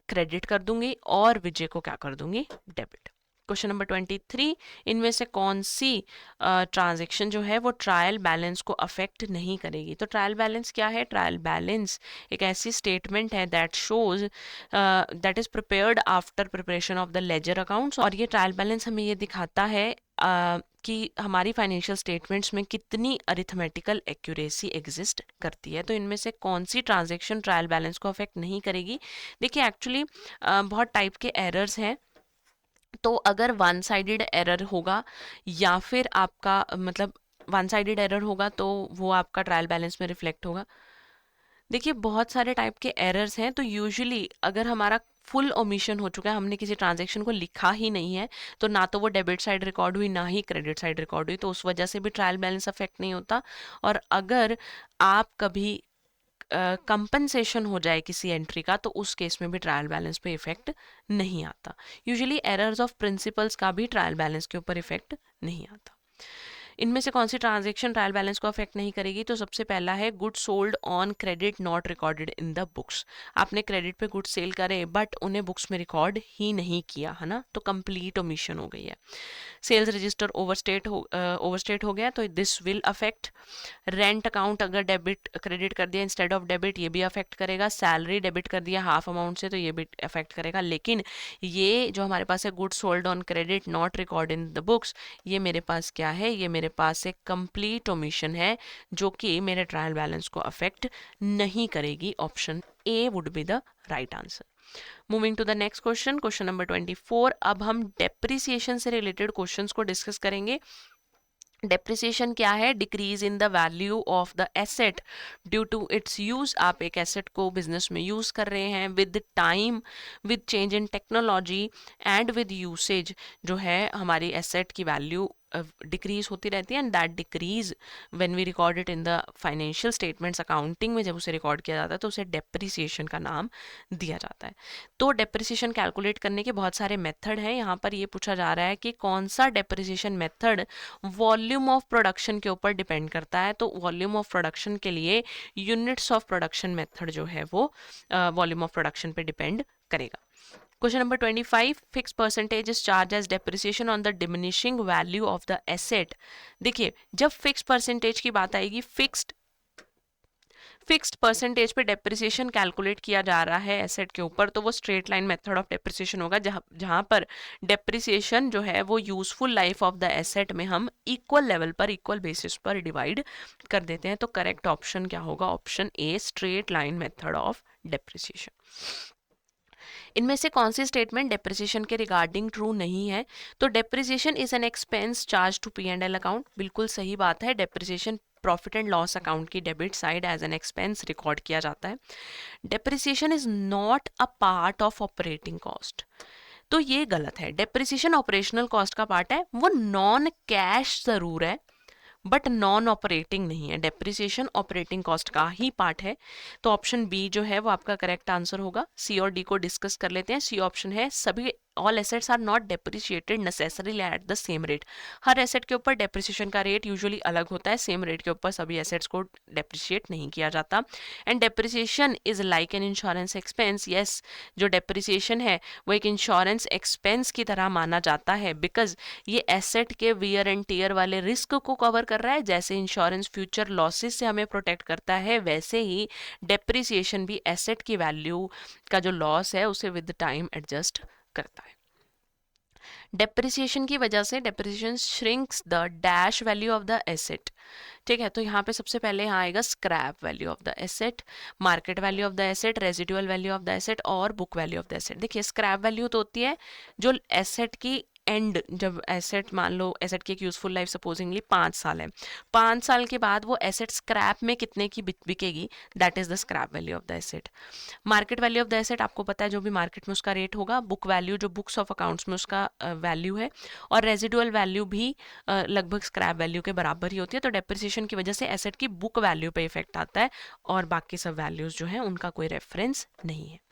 क्रेडिट कर दूंगी और विजय को क्या कर दूंगी, डेबिट। क्वेश्चन नंबर 23, इनमें से कौन सी ट्रांजैक्शन जो है वो ट्रायल बैलेंस को अफेक्ट नहीं करेगी। तो ट्रायल बैलेंस क्या है, ट्रायल बैलेंस एक ऐसी स्टेटमेंट है that shows that is prepared after preparation of the ledger accounts. और ये ट्रायल बैलेंस हमें ये दिखाता है कि हमारी फाइनेंशियल स्टेटमेंट्स में कितनी अरिथमेटिकल एक्यूरेसी एग्जिस्ट करती है। तो इनमें से कौन सी ट्रांजैक्शन ट्रायल बैलेंस को अफेक्ट नहीं करेगी। देखिए एक्चुअली बहुत टाइप के एरर्स हैं, तो अगर वन साइडेड एरर होगा या फिर आपका मतलब वन साइडेड एरर होगा तो वो आपका ट्रायल बैलेंस में रिफ्लेक्ट होगा। देखिए बहुत सारे टाइप के एरर्स हैं, तो यूजुअली अगर हमारा फुल ओमिशन हो चुका है, हमने किसी ट्रांजेक्शन को लिखा ही नहीं है, तो ना तो वो डेबिट साइड रिकॉर्ड हुई ना ही क्रेडिट साइड रिकॉर्ड हुई, तो उस वजह से भी ट्रायल बैलेंस अफेक्ट नहीं होता। और अगर आप कभी कंपनसेशन हो जाए किसी एंट्री का, तो उस केस में भी ट्रायल बैलेंस पे इफेक्ट नहीं आता। यूजुअली एरर्स ऑफ प्रिंसिपल्स का भी ट्रायल बैलेंस के ऊपर इफेक्ट नहीं आता। इनमें से कौन सी ट्रांजैक्शन ट्रायल बैलेंस को अफेक्ट नहीं करेगी? तो सबसे पहला है goods sold on credit not recorded in the books. आपने क्रेडिट पे गुड्स सेल करे बट उन्हें बुक्स में रिकॉर्ड ही नहीं किया है ना, तो कंप्लीट ओमिशन हो गई है। सेल्स रजिस्टर ओवरस्टेट हो गया, तो this will affect. Rent account अगर डेबिट क्रेडिट कर दिया इंस्टेड ऑफ डेबिट, ये भी अफेक्ट करेगा। सैलरी डेबिट कर दिया हाफ अमाउंट से, तो ये भी अफेक्ट करेगा। लेकिन ये जो हमारे पास है goods sold on credit not record in the books, ये मेरे पास क्या है? ये मेरे पास एक कंप्लीट ओमिशन है जो कि मेरे ट्रायल बैलेंस को अफेक्ट नहीं करेगी। Option A would be the right answer. Moving to the next question, question number 24। अब हम डेप्रिसिएशन से रिलेटेड क्वेश्चंस को डिस्कस करेंगे। डेप्रिसिएशन क्या है? Decrease in the value of the asset due to its use. आप एक एसेट को बिजनेस में यूज कर रहे हैं, with time, with change in technology and with usage जो है हमारी एसेट की वैल्यू डिक्रीज होती रहती है। And that decrease when we record it in the financial statements, accounting में जब उसे रिकॉर्ड किया जाता है तो उसे डेप्रिसिएशन का नाम दिया जाता है। तो डेप्रिसिएशन कैलकुलेट करने के बहुत सारे मेथड हैं। यहाँ पर ये पूछा जा रहा है कि कौन सा depreciation method volume of production के ऊपर डिपेंड करता है। तो वॉल्यूम ऑफ प्रोडक्शन के लिए यूनिट्स ऑफ प्रोडक्शन मेथड जो है वो वॉल्यूम ऑफ प्रोडक्शन पे डिपेंड करेगा। Question number 25, fixed percentage is charged as depreciation on the diminishing value of the asset। देखिए, जब फिक्स्ड परसेंटेज की बात आएगी, फिक्स्ड परसेंटेज पे डेप्रिसिएशन कैलकुलेट किया जा रहा है एसेट के ऊपर, तो वो straight line method of depreciation होगा, जहां पर डेप्रिसिएशन जो है वो useful life of the asset में हम इक्वल लेवल पर, इक्वल बेसिस पर डिवाइड कर देते हैं। तो करेक्ट ऑप्शन क्या होगा? Option A, straight line method of depreciation. इनमें से कौन सी स्टेटमेंट डेप्रिसिएशन के रिगार्डिंग ट्रू नहीं है? तो depreciation is an expense charge to P&L account, बिल्कुल सही बात है। Depreciation profit and loss account की debit side as an expense record किया जाता है। Depreciation is not a part of operating cost, तो ये गलत है। डेप्रिसिएशन ऑपरेशनल कॉस्ट का पार्ट है, वो नॉन कैश जरूर है बट नॉन ऑपरेटिंग नहीं है। डेप्रिसिएशन ऑपरेटिंग कॉस्ट का ही पार्ट है। तो ऑप्शन बी जो है वो आपका करेक्ट आंसर होगा। सी और डी को डिस्कस कर लेते हैं। सी ऑप्शन है, सभी all assets are not depreciated necessarily at the same rate. हर एसेट के ऊपर डेप्रिसिएशन का रेट यूजुअली अलग होता है, सेम रेट के ऊपर सभी एसेट्स को डेप्रिशिएट नहीं किया जाता। And depreciation is like an insurance expense. Yes, जो डेप्रिसिएशन है वो एक इंश्योरेंस एक्सपेंस की तरह माना जाता है, बिकॉज ये एसेट के वियर एंड टीयर वाले रिस्क को कवर कर रहा है। जैसे इंश्योरेंस फ्यूचर लॉसेस से हमें प्रोटेक्ट करता है, वैसे ही डेप्रिसिएशन भी एसेट की वैल्यू का जो लॉस है उसे विद टाइम एडजस्ट करता है। डेप्रिसिएशन की वजह से depreciation shrinks the dash value of the asset. ठीक है, तो यहाँ पे सबसे पहले यहाँ आएगा scrap value of the asset, market value of the asset, residual value of the asset और book value of the asset. देखिए, स्क्रैप वैल्यू तो होती है जो एसेट की एंड, जब एसेट, मान लो एसेट की एक यूजफुल लाइफ सपोजिंगली 5 साल है, 5 साल के बाद वो एसेट स्क्रैप में कितने की बिकेगी, that is the scrap value of the asset. Market value of the asset आपको पता है, जो भी मार्केट में उसका रेट होगा। बुक वैल्यू जो बुक्स ऑफ अकाउंट्स में उसका वैल्यू है, और रेजिडुअल वैल्यू भी लगभग स्क्रैप वैल्यू के बराबर ही होती है। तो डेप्रिसिएशन की वजह से एसेट की बुक वैल्यू पे इफेक्ट आता है और बाकी सब वैल्यूज जो है उनका कोई रेफरेंस नहीं है।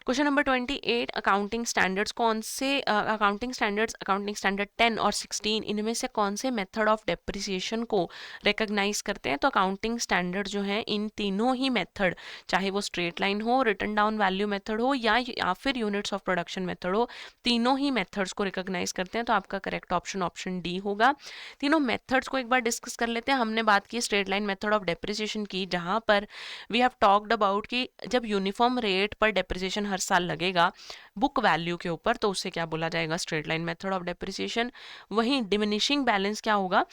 क्वेश्चन नंबर 28, अकाउंटिंग स्टैंडर्ड्स कौन से, अकाउंटिंग स्टैंडर्ड 10 और 16, इनमें से कौन से मेथड ऑफ डेप्रिसिएशन को रिकॉग्नाइज करते हैं? तो अकाउंटिंग स्टैंडर्ड जो है इन तीनों ही मेथड, चाहे वो स्ट्रेट लाइन हो, रिटन डाउन वैल्यू मेथड हो या फिर यूनिट्स ऑफ प्रोडक्शन मेथड हो, तीनों ही मेथड्स को रिकॉग्नाइज करते हैं। तो आपका करेक्ट ऑप्शन ऑप्शन डी होगा। तीनों मेथड्स को एक बार डिस्कस कर लेते हैं। हमने बात की straight line method of depreciation की, जहां पर वी हैव टॉक्ड अबाउट कि जब यूनिफॉर्म रेट पर डेप्रिसिएशन हर साल लगेगा बुक वैल्यू के ऊपर, तो उसे क्या बोला जाएगा? Straight line method of depreciation. वहीं डिमिनिशिंग बैलेंस क्या होगा?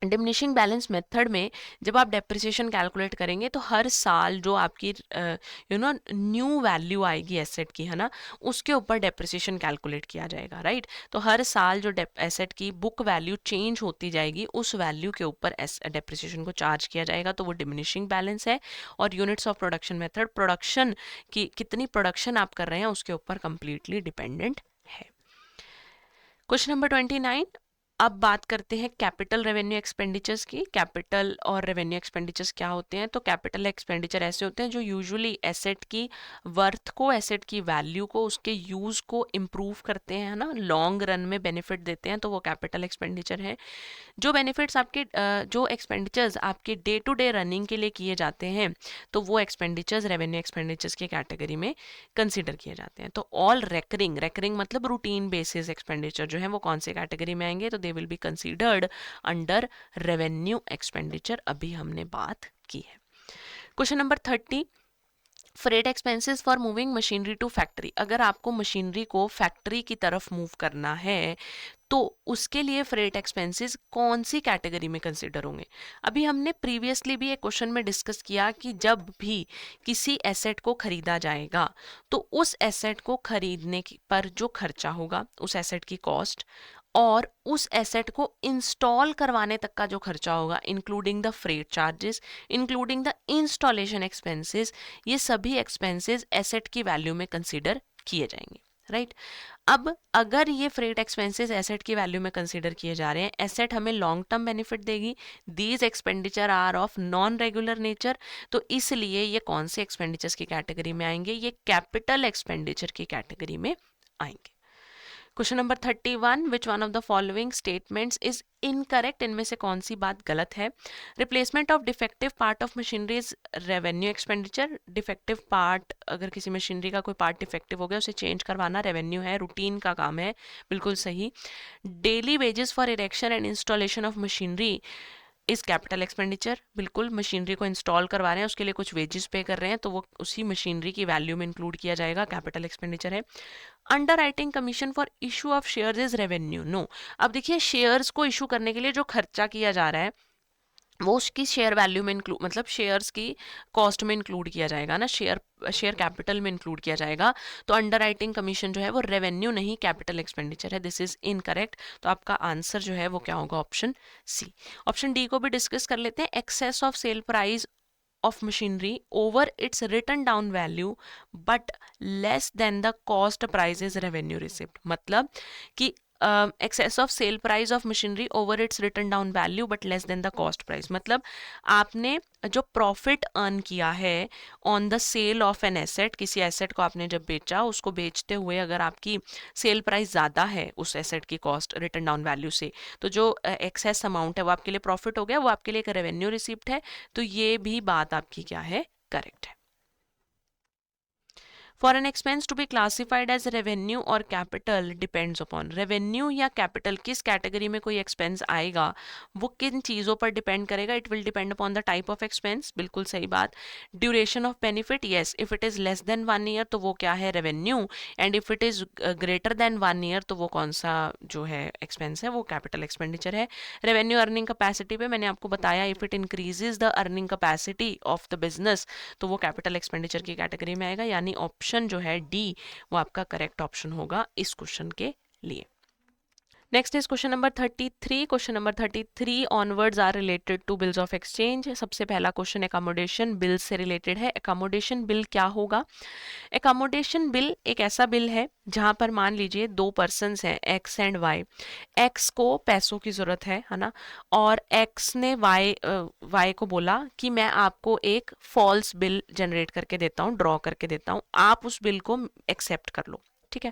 डिमिनिशिंग बैलेंस मेथड में जब आप डेप्रिसिएशन कैलकुलेट करेंगे तो हर साल जो आपकी न्यू वैल्यू आएगी एसेट की, है ना, उसके ऊपर डेप्रिसिएशन कैलकुलेट किया जाएगा, राइट। तो हर साल जो एसेट की बुक वैल्यू चेंज होती जाएगी उस वैल्यू के ऊपर डेप्रिसिएशन को चार्ज किया जाएगा, तो वो डिमिनिशिंग बैलेंस है। और units of production method production की कितनी प्रोडक्शन आप कर रहे हैं उसके ऊपर कंप्लीटली डिपेंडेंट है। क्वेश्चन नंबर 29, अब बात करते हैं कैपिटल रेवेन्यू एक्सपेंडिचर्स की। कैपिटल और रेवेन्यू एक्सपेंडिचर्स क्या होते हैं? तो कैपिटल एक्सपेंडिचर ऐसे होते हैं जो यूजुअली एसेट की वर्थ को, एसेट की वैल्यू को, उसके यूज को इम्प्रूव करते हैं, है ना, लॉन्ग रन में बेनिफिट देते हैं, तो वो कैपिटल एक्सपेंडिचर है। जो बेनिफिट्स आपके जो एक्सपेंडिचर्स आपके डे टू डे रनिंग के लिए किए जाते हैं तो वो एक्सपेंडिचर्स रेवेन्यू एक्सपेंडिचर्स की कैटेगरी में कंसीडर किए जाते हैं। तो ऑल रेकरिंग, रेकरिंग मतलब रूटीन बेसिस एक्सपेंडिचर जो है वो कौन से कैटेगरी में आएंगे? तो they will be considered under revenue expenditure, अभी हमने बात की है। Question number 30, freight expenses for moving machinery to factory. अगर आपको मशीनरी को फैक्ट्री की तरफ मूव करना है तो उसके लिए फ्रेट एक्सपेंसेस कौन सी कैटेगरी में कंसिडर होंगे? अभी हमने प्रीवियसली भी एक क्वेश्चन में डिस्कस किया कि जब भी किसी एसेट को खरीदा जाएगा तो उस एसेट को खरीदने पर जो खर्चा होगा, उस एसेट की कॉस्ट, और उस एसेट को इंस्टॉल करवाने तक का जो खर्चा होगा, including the freight charges, including the installation expenses, ये सभी एक्सपेंसेस एसेट की वैल्यू में कंसीडर किए जाएंगे, राइट। अब अगर ये फ्रेट एक्सपेंसेस एसेट की वैल्यू में कंसीडर किए जा रहे हैं, एसेट हमें लॉन्ग टर्म बेनिफिट देगी, these expenditure are of non regular nature, तो इसलिए ये कौन से एक्सपेंडिचर्स की कैटेगरी में आएंगे? ये कैपिटल एक्सपेंडिचर की कैटेगरी में आएंगे। Question number 31, which one of the following statements is incorrect? इनमें से कौन सी बात गलत है? Replacement of defective part of machinery is revenue expenditure. Defective part, अगर किसी मशीनरी का कोई पार्ट डिफेक्टिव हो गया उसे चेंज करवाना रेवेन्यू है, रूटीन का काम है, बिल्कुल सही। Daily wages for erection and installation of machinery इस कैपिटल एक्सपेंडिचर, बिल्कुल, मशीनरी को इंस्टॉल करवा रहे हैं उसके लिए कुछ वेजेस पे कर रहे हैं तो वो उसी मशीनरी की वैल्यू में इंक्लूड किया जाएगा, कैपिटल एक्सपेंडिचर है। Underwriting commission for issue of shares is revenue, no. अब देखिए, शेयर्स को इशू करने के लिए जो खर्चा किया जा रहा है वो उसकी शेयर वैल्यू में इंक्लूड, मतलब शेयर्स की कॉस्ट में इंक्लूड किया जाएगा ना, शेयर कैपिटल में इंक्लूड किया जाएगा, तो अंडर राइटिंग कमीशन जो है वो रेवेन्यू नहीं कैपिटल एक्सपेंडिचर है, दिस इज इनकरेक्ट। तो आपका आंसर जो है वो क्या होगा? ऑप्शन सी। ऑप्शन डी को भी डिस्कस कर लेते हैं। Excess of sale price of machinery over its written down value but less than the cost price is revenue receipt, मतलब कि excess of sale price of machinery over its written down value but less than the cost price, मतलब आपने जो profit earn किया है on the sale of an asset, किसी asset को आपने जब बेचा, उसको बेचते हुए अगर आपकी सेल प्राइस ज़्यादा है उस एसेट की कॉस्ट रिटर्न डाउन वैल्यू से, तो जो एक्सेस अमाउंट है वो आपके लिए प्रॉफिट हो गया, वो आपके लिए एक रेवेन्यू रिसिप्ट है, तो ये भी बात आपकी क्या है? करेक्ट है। For an expense to be classified as revenue और कैपिटल डिपेंड्स अपॉन, रेवेन्यू या कैपिटल किस कैटेगरी में कोई एक्सपेंस आएगा वो किन चीज़ों पर डिपेंड करेगा? It will depend upon the type of expense, बिल्कुल सही बात। Duration of benefit, yes, if it is less than 1 year तो वो क्या है? Revenue, and if it is greater than 1 year तो वो कौन सा जो है एक्सपेंस है? वो कैपिटल एक्सपेंडिचर है। रेवेन्यू अर्निंग कैपेसिटी पे मैंने आपको बताया, if it increases the earning capacity of the business तो वो कैपिटल एक्सपेंडिचर की कैटेगरी में आएगा, यानी ऑप्शन जो है डी वो आपका करेक्ट ऑप्शन होगा इस क्वेश्चन के लिए। Next is question number 33। क्वेश्चन number 33 onwards are related to bills of exchange. सबसे पहला क्वेश्चन एकोमोडेशन बिल से रिलेटेड है। एकोमोडेशन बिल क्या होगा? एकोमोडेशन बिल एक ऐसा बिल है जहां पर मान लीजिए दो पर्सन्स हैं, एक्स एंड वाई। एक्स को पैसों की जरूरत है ना, और एक्स ने वाई को बोला कि मैं आपको एक फॉल्स बिल जनरेट करके देता हूँ, ड्रॉ करके देता हूँ, आप उस बिल को एक्सेप्ट कर लो, ठीक है।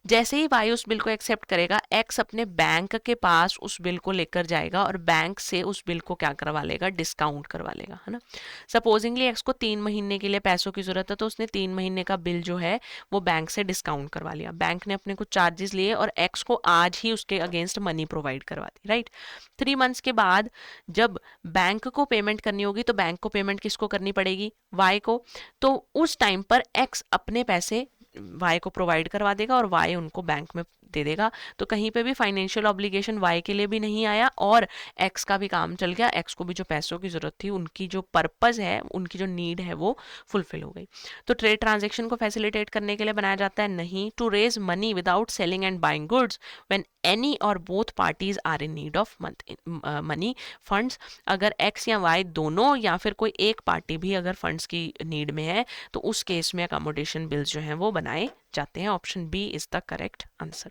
जैसे ही वाई उस बिल को एक्सेप्ट करेगा, एक्स अपने बैंक के पास उस बिल को लेकर जाएगा और बैंक से उस बिल को क्या करवा लेगा? डिस्काउंट करवा लेगा, है ना। सपोजिंगली एक्स को 3 महीने के लिए पैसों की जरूरत है तो उसने 3 महीने का बिल जो है वो बैंक से डिस्काउंट करवा लिया, बैंक ने अपने कुछ चार्जेस लिए और एक्स को आज ही उसके अगेंस्ट मनी प्रोवाइड करवा दी, राइट। 3 मंथ्स के बाद जब बैंक को पेमेंट करनी होगी तो बैंक को पेमेंट किसको करनी पड़ेगी? वाई को। तो उस टाइम पर एक्स अपने पैसे वाई को प्रोवाइड करवा देगा और वाई उनको बैंक में दे देगा। तो कहीं पे भी फाइनेंशियल ऑब्लिगेशन वाई के लिए भी नहीं आया और एक्स का भी काम चल गया, एक्स को भी जो पैसों की जरूरत थी, उनकी जो पर्पस है, उनकी जो नीड है वो फुलफिल हो गई। तो ट्रेड ट्रांजेक्शन को फैसिलिटेट करने के लिए बनाया जाता है? नहीं। To raise money without selling and buying goods when any or both parties are in need of money funds. अगर एक्स या वाई दोनों या फिर कोई एक पार्टी भी अगर फंड्स की नीड में है तो उस केस में अकोमोडेशन बिल्स जो हैं वो बनाए जाते हैं। Option B is the correct answer.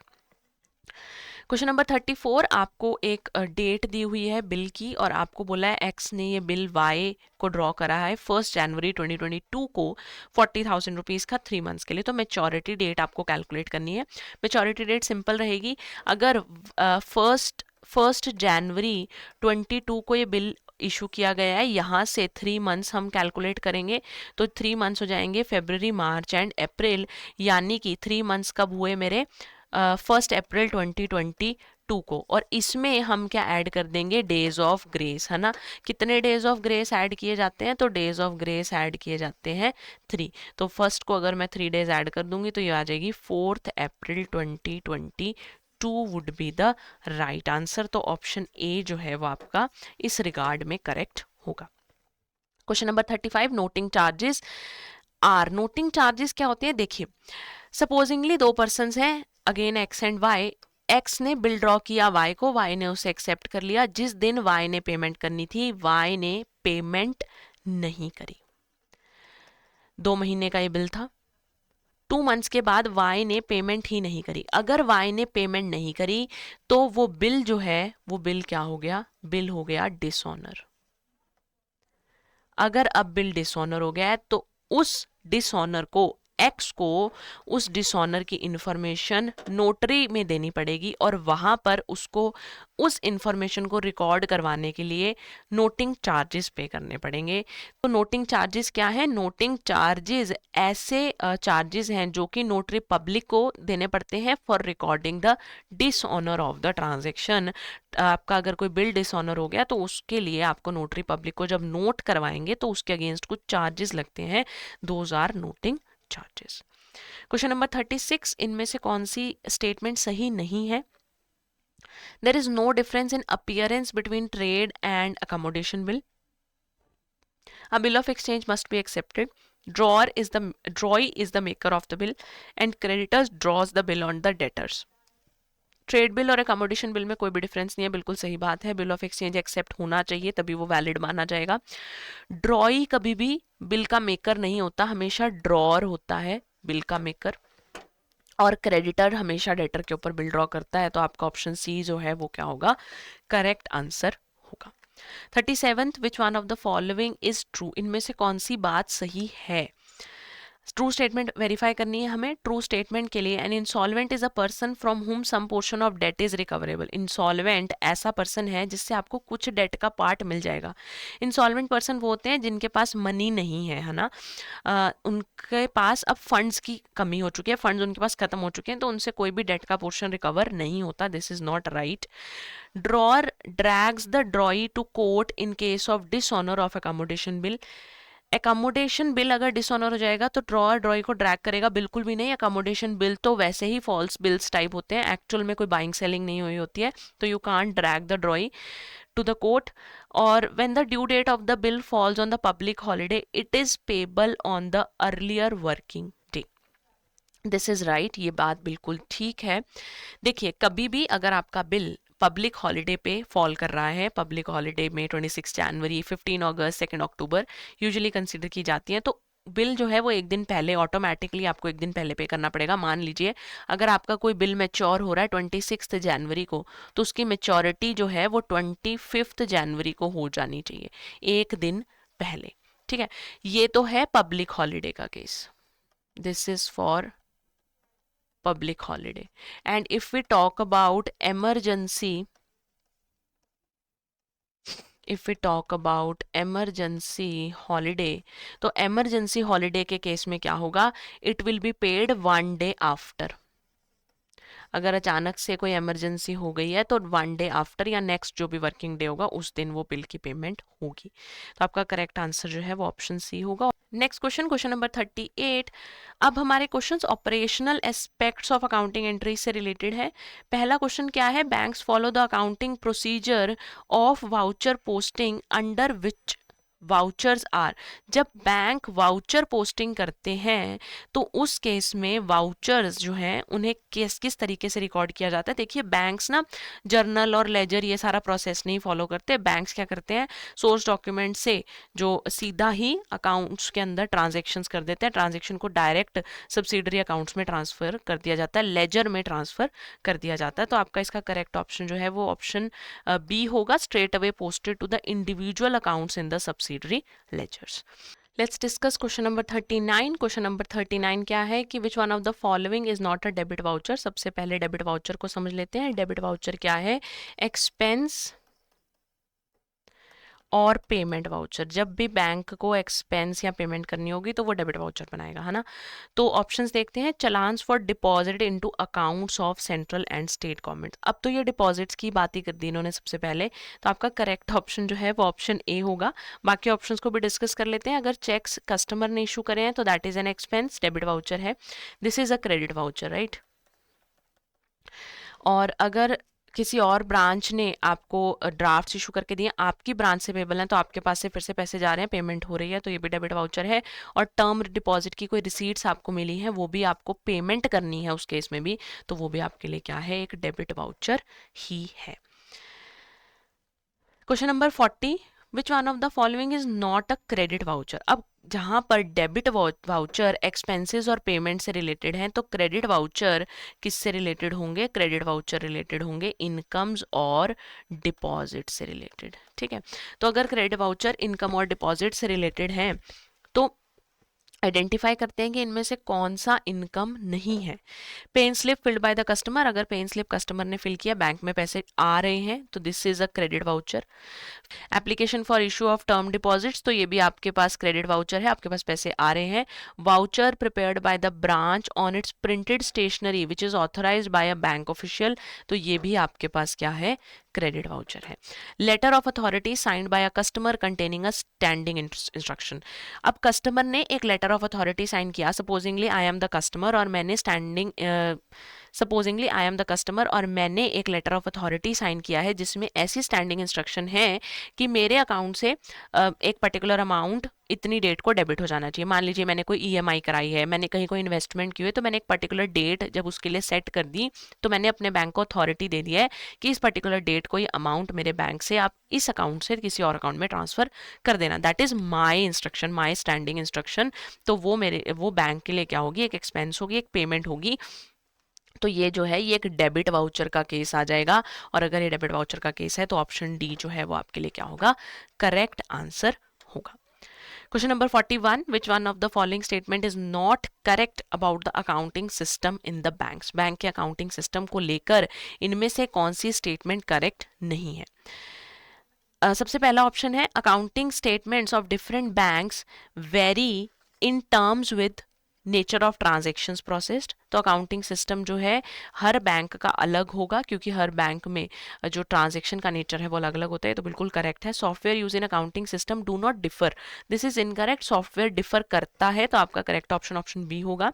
Question number 34, आपको एक डेट दी हुई है बिल की और आपको बोला है एक्स ने ये बिल वाई को ड्रॉ करा है 1 जनवरी 2022 को 40,000 रुपीज़ का 3 मंथ्स के लिए। तो मेचोरिटी डेट आपको कैलकुलेट करनी है। मेचोरिटी डेट सिंपल रहेगी, अगर फर्स्ट जनवरी 22 को ये बिल इशू किया गया है, यहाँ से 3 मंथ्स हम कैलकुलेट करेंगे तो 3 मंथ्स हो जाएंगे फरवरी, मार्च एंड अप्रैल, यानी कि 3 मंथ्स कब हुए मेरे? 1 अप्रैल 2022 को। और इसमें हम क्या ऐड कर देंगे? डेज ऑफ ग्रेस, है ना। कितने डेज ऑफ ग्रेस ऐड किए जाते हैं? तो डेज ऑफ ग्रेस ऐड किए जाते हैं 3। तो फर्स्ट को अगर मैं 3 डेज ऐड कर दूंगी तो ये आ जाएगी 4 April 2022 would be the right answer. तो ऑप्शन ए जो है वो आपका इस रिगार्ड में करेक्ट होगा। Question number 35, noting charges are. Noting charges क्या होते हैं? देखिए, सपोजिंगली 2 पर्सन्स हैं, again X and Y. X ने बिल ड्रॉ किया वाई को, वाई ने उसे एक्सेप्ट कर लिया। जिस दिन वाई ने पेमेंट करनी थी, वाई ने पेमेंट नहीं करी। 2 महीने का ये बिल था, 2 मंथ्स के बाद वाई ने पेमेंट ही नहीं करी। अगर वाई ने पेमेंट नहीं करी तो वो बिल जो है वो बिल क्या हो गया? बिल हो गया डिसऑनर। अगर अब बिल डिसऑनर हो गया है तो उस डिसऑनर को, एक्स को, उस डिसऑनर की इंफॉर्मेशन नोटरी में देनी पड़ेगी और वहां पर उसको उस इंफॉर्मेशन को रिकॉर्ड करवाने के लिए नोटिंग चार्जेस पे करने पड़ेंगे। तो नोटिंग चार्जेस क्या है? नोटिंग चार्जेस ऐसे चार्जेस हैं जो कि नोटरी पब्लिक को देने पड़ते हैं for recording the dishonour of the transaction. आपका अगर कोई बिल डिसऑनर हो गया तो उसके लिए आपको नोटरी पब्लिक को जब नोट करवाएंगे तो उसके अगेंस्ट कुछ चार्जेस लगते हैं, those are noting charges. Question number 36, इनमें से कौन सी स्टेटमेंट सही नहीं है? There is no difference in appearance between trade and accommodation bill. A bill of exchange must be accepted. Drawee is the maker of the bill and creditors draws the bill on the debtors. Trade bill और accommodation bill में कोई भी difference नहीं है, बिल्कुल सही बात है। बिल ऑफ एक्सचेंज एक्सेप्ट होना चाहिए तभी वो वैलिड माना जाएगा। ड्रॉई कभी भी बिल का मेकर नहीं होता, हमेशा ड्रॉअर होता है बिल का मेकर, और क्रेडिटर हमेशा डेटर के ऊपर बिल ड्रॉ करता है। तो आपका ऑप्शन सी जो है वो क्या होगा? करेक्ट आंसर होगा। 37, विच one of the following is true. इनमें से कौन सी बात सही है? ट्रू स्टेटमेंट वेरीफाई करनी है हमें। ट्रू स्टेटमेंट के लिए an insolvent is a person from whom some portion of debt is recoverable. Insolvent ऐसा पर्सन है जिससे आपको कुछ डेट का पार्ट मिल जाएगा। इंसॉल्वेंट पर्सन वो होते हैं जिनके पास मनी नहीं है ना, उनके पास अब फंड्स की कमी हो चुकी है, फंड्स उनके पास खत्म हो चुके हैं, तो उनसे कोई भी डेट का पोर्शन रिकवर नहीं होता। This is not right. Drawer drags the drawee to court in case of dishonour of accommodation bill. Accommodation bill अगर डिसऑनर हो जाएगा तो ड्रॉअर ड्रॉई को ड्रैग करेगा? बिल्कुल भी नहीं। अकोमोडेशन बिल तो वैसे ही फॉल्स बिल्स टाइप होते हैं, एक्चुअल में कोई बाइंग सेलिंग नहीं हुई होती है, तो you can't drag the ड्रॉई to the court. और when the due date of the bill falls on the public holiday, it is payable on the earlier working day. This is right, ये बात बिल्कुल ठीक है। देखिए, कभी भी अगर आपका बिल पब्लिक हॉलीडे पे फॉल कर रहा है, पब्लिक हॉलीडे में 26 जनवरी, 15 अगस्त, 2 अक्टूबर यूजुअली कंसीडर की जाती है, तो बिल जो है वो एक दिन पहले ऑटोमेटिकली आपको एक दिन पहले पे करना पड़ेगा। मान लीजिए अगर आपका कोई बिल मैच्योर हो रहा है 26 जनवरी को, तो उसकी मैच्योरिटी जो है वो 25 जनवरी को हो जानी चाहिए, एक दिन पहले। ठीक है, ये तो है पब्लिक हॉलीडे का case. This is for public holiday. And if we talk about emergency, holiday, तो emergency holiday के केस में क्या होगा? It will be paid 1 day after. अगर अचानक से कोई इमरजेंसी हो गई है तो 1 डे आफ्टर या नेक्स्ट जो भी वर्किंग डे होगा उस दिन वो बिल की पेमेंट होगी। तो आपका करेक्ट आंसर जो है वो ऑप्शन सी होगा। Next question, question number 38। अब हमारे questions operational aspects of accounting entry से रिलेटेड है। पहला क्वेश्चन क्या है, banks follow the accounting procedure of voucher posting under which vouchers are. जब बैंक वाउचर पोस्टिंग करते हैं तो उस केस में वाउचर्स जो हैं उन्हें किस किस तरीके से रिकॉर्ड किया जाता है। देखिए बैंक्स ना जर्नल और लेजर ये सारा प्रोसेस नहीं फॉलो करते। बैंक्स क्या करते हैं, सोर्स डॉक्यूमेंट से जो सीधा ही अकाउंट्स के अंदर ट्रांजेक्शन्स कर देते हैं। ट्रांजेक्शन को डायरेक्ट सब्सिडरी अकाउंट्स में ट्रांसफर कर दिया जाता है, लेजर में ट्रांसफर कर दिया जाता है। तो आपका इसका करेक्ट ऑप्शन जो है वो ऑप्शन बी होगा, straight away posted to the individual accounts in the subsidiary ledgers. Let's discuss question number 39। Question number 39 क्या है कि which one of the following is not a debit voucher. सबसे पहले debit voucher को समझ लेते हैं। डेबिट वाउचर क्या है, एक्सपेंस और पेमेंट वाउचर। जब भी बैंक को एक्सपेंस या पेमेंट करनी होगी तो वो डेबिट वाउचर बनाएगा, है ना। तो ऑप्शंस देखते हैं, challans for deposit into accounts of central and state government. अब तो ये डिपॉजिट्स की बात ही कर दी इन्होंने सबसे पहले, तो आपका करेक्ट ऑप्शन जो है वो ऑप्शन ए होगा। बाकी ऑप्शंस को भी डिस्कस कर लेते हैं। अगर चेक्स कस्टमर ने इशू करे हैं तो that is an expense, debit voucher है। This is a credit voucher, right. और अगर किसी और ब्रांच ने आपको ड्राफ्ट इशू करके दिए, आपकी ब्रांच से पेबल हैं तो आपके पास से फिर से पैसे जा रहे हैं, पेमेंट हो रही है, तो ये भी डेबिट वाउचर है। और टर्म डिपॉजिट की कोई रिसीट्स आपको मिली हैं, वो भी आपको पेमेंट करनी है उस केस में भी, तो वो भी आपके लिए क्या है, एक डेबिट वाउचर ही है। Question number 40, which one of the following is not a credit voucher. अब जहां पर डेबिट वाउचर एक्सपेंसेस और पेमेंट से रिलेटेड हैं, तो क्रेडिट वाउचर किससे रिलेटेड होंगे, क्रेडिट वाउचर रिलेटेड होंगे इनकम्स और डिपॉजिट से रिलेटेड, ठीक है। तो अगर क्रेडिट वाउचर इनकम और डिपॉजिट से रिलेटेड हैं तो आइडेंटिफाई करते हैं कि इनमें से कौन सा इनकम नहीं है। Pay in slip filled by the customer, अगर पेन स्लिप कस्टमर ने फिल किया, बैंक में पैसे आ रहे हैं, तो this is a credit voucher. Application for issue of term deposits, तो ये भी आपके पास क्रेडिट वाउचर है, आपके पास पैसे आ रहे हैं। Voucher prepared by the branch on its printed stationery which is authorised by a bank official, तो ये भी आपके पास क्या है, क्रेडिट वाउचर है। Letter of authority signed by a customer containing a standing instruction. अब कस्टमर ने एक लेटर ऑफ अथॉरिटी साइन किया, supposingly I am the customer और मैंने supposingly I am the customer और मैंने एक लेटर ऑफ अथॉरिटी साइन किया है जिसमें ऐसी स्टैंडिंग इंस्ट्रक्शन है कि मेरे अकाउंट से एक पर्टिकुलर अमाउंट इतनी डेट को डेबिट हो जाना चाहिए। मान लीजिए मैंने कोई ईएमआई कराई है, मैंने कहीं कोई इन्वेस्टमेंट की है, तो मैंने एक पर्टिकुलर डेट जब उसके लिए सेट कर दी, तो मैंने अपने बैंक को अथॉरिटी दे दिया है कि इस पर्टिकुलर डेट को ये अमाउंट मेरे बैंक से आप इस अकाउंट से किसी और अकाउंट में ट्रांसफर कर देना। That is my instruction, my standing instruction. तो वो बैंक के लिए क्या होगी, एक एक्सपेंस होगी, एक पेमेंट होगी। तो ये जो है ये एक डेबिट वाउचर का केस आ जाएगा। और अगर ये डेबिट वाउचर का केस है तो ऑप्शन डी जो है वो आपके लिए क्या होगा, करेक्ट आंसर होगा। Question number 41, which one of the following statement is not correct about the accounting system in the banks. Bank के अकाउंटिंग सिस्टम को लेकर इनमें से कौन सी स्टेटमेंट करेक्ट नहीं है। सबसे पहला ऑप्शन है, accounting statements of different banks very in terms with nature of transactions processed. तो अकाउंटिंग सिस्टम जो है हर बैंक का अलग होगा क्योंकि हर बैंक में जो ट्रांजेक्शन का नेचर है वो अलग अलग होता है, तो बिल्कुल करेक्ट है। Software use in accounting system do not differ, this is incorrect. Software differ करता है, तो आपका करेक्ट ऑप्शन ऑप्शन बी होगा।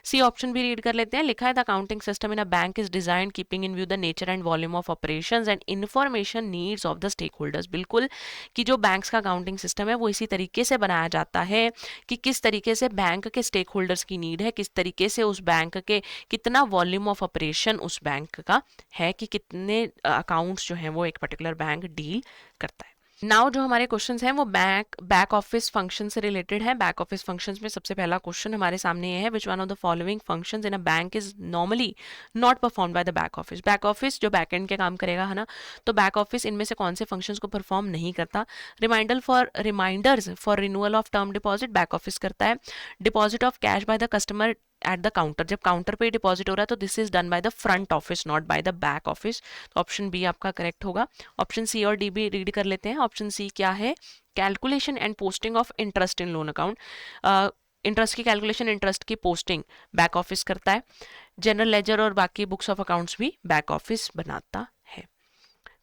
सी ऑप्शन भी रीड कर लेते हैं। लिखा है the accounting system in a bank is design keeping in view the nature and volume of operations and information needs of the stakeholders. बिल्कुल कि जो बैंक्स का अकाउंटिंग सिस्टम है वो इसी तरीके से बनाया जाता है कि किस तरीके से बैंक के स्टेक होल्डर्स की नीड है, किस तरीके से उस बैंक के कितना वॉल्यूम ऑफ ऑपरेशन उस बैंक का है, कि कितने अकाउंट्स जो हैं वो एक पर्टिकुलर बैंक डील करता है। नाउ जो हमारे क्वेश्चंस हैं वो बैक ऑफिस फंक्शन से रिलेटेड है। बैक ऑफिस फंक्शंस में सबसे पहला क्वेश्चन हमारे सामने ये है, विच one of the following functions in a bank is normally not perform by the back office. Back office जो बैक एंड के काम करेगा, है ना, तो बैक ऑफिस इनमें से कौन से फंक्शंस को परफॉर्म नहीं करता। Reminders for renewal of term deposit back office करता है। Deposit of cash by the customer at the counter, जब काउंटर पे डिपॉजिट हो रहा है तो this is done by the front office not by the back office. तो option B आपका करेक्ट होगा। ऑप्शन सी और डी भी रीड कर लेते हैं। ऑप्शन सी क्या है, calculation and posting of interest in loan account. Interest की कैलकुलेशन, इंटरेस्ट की पोस्टिंग बैक ऑफिस करता है। जनरल लेजर और बाकी बुक्स ऑफ अकाउंट्स भी बैक ऑफिस बनाता है।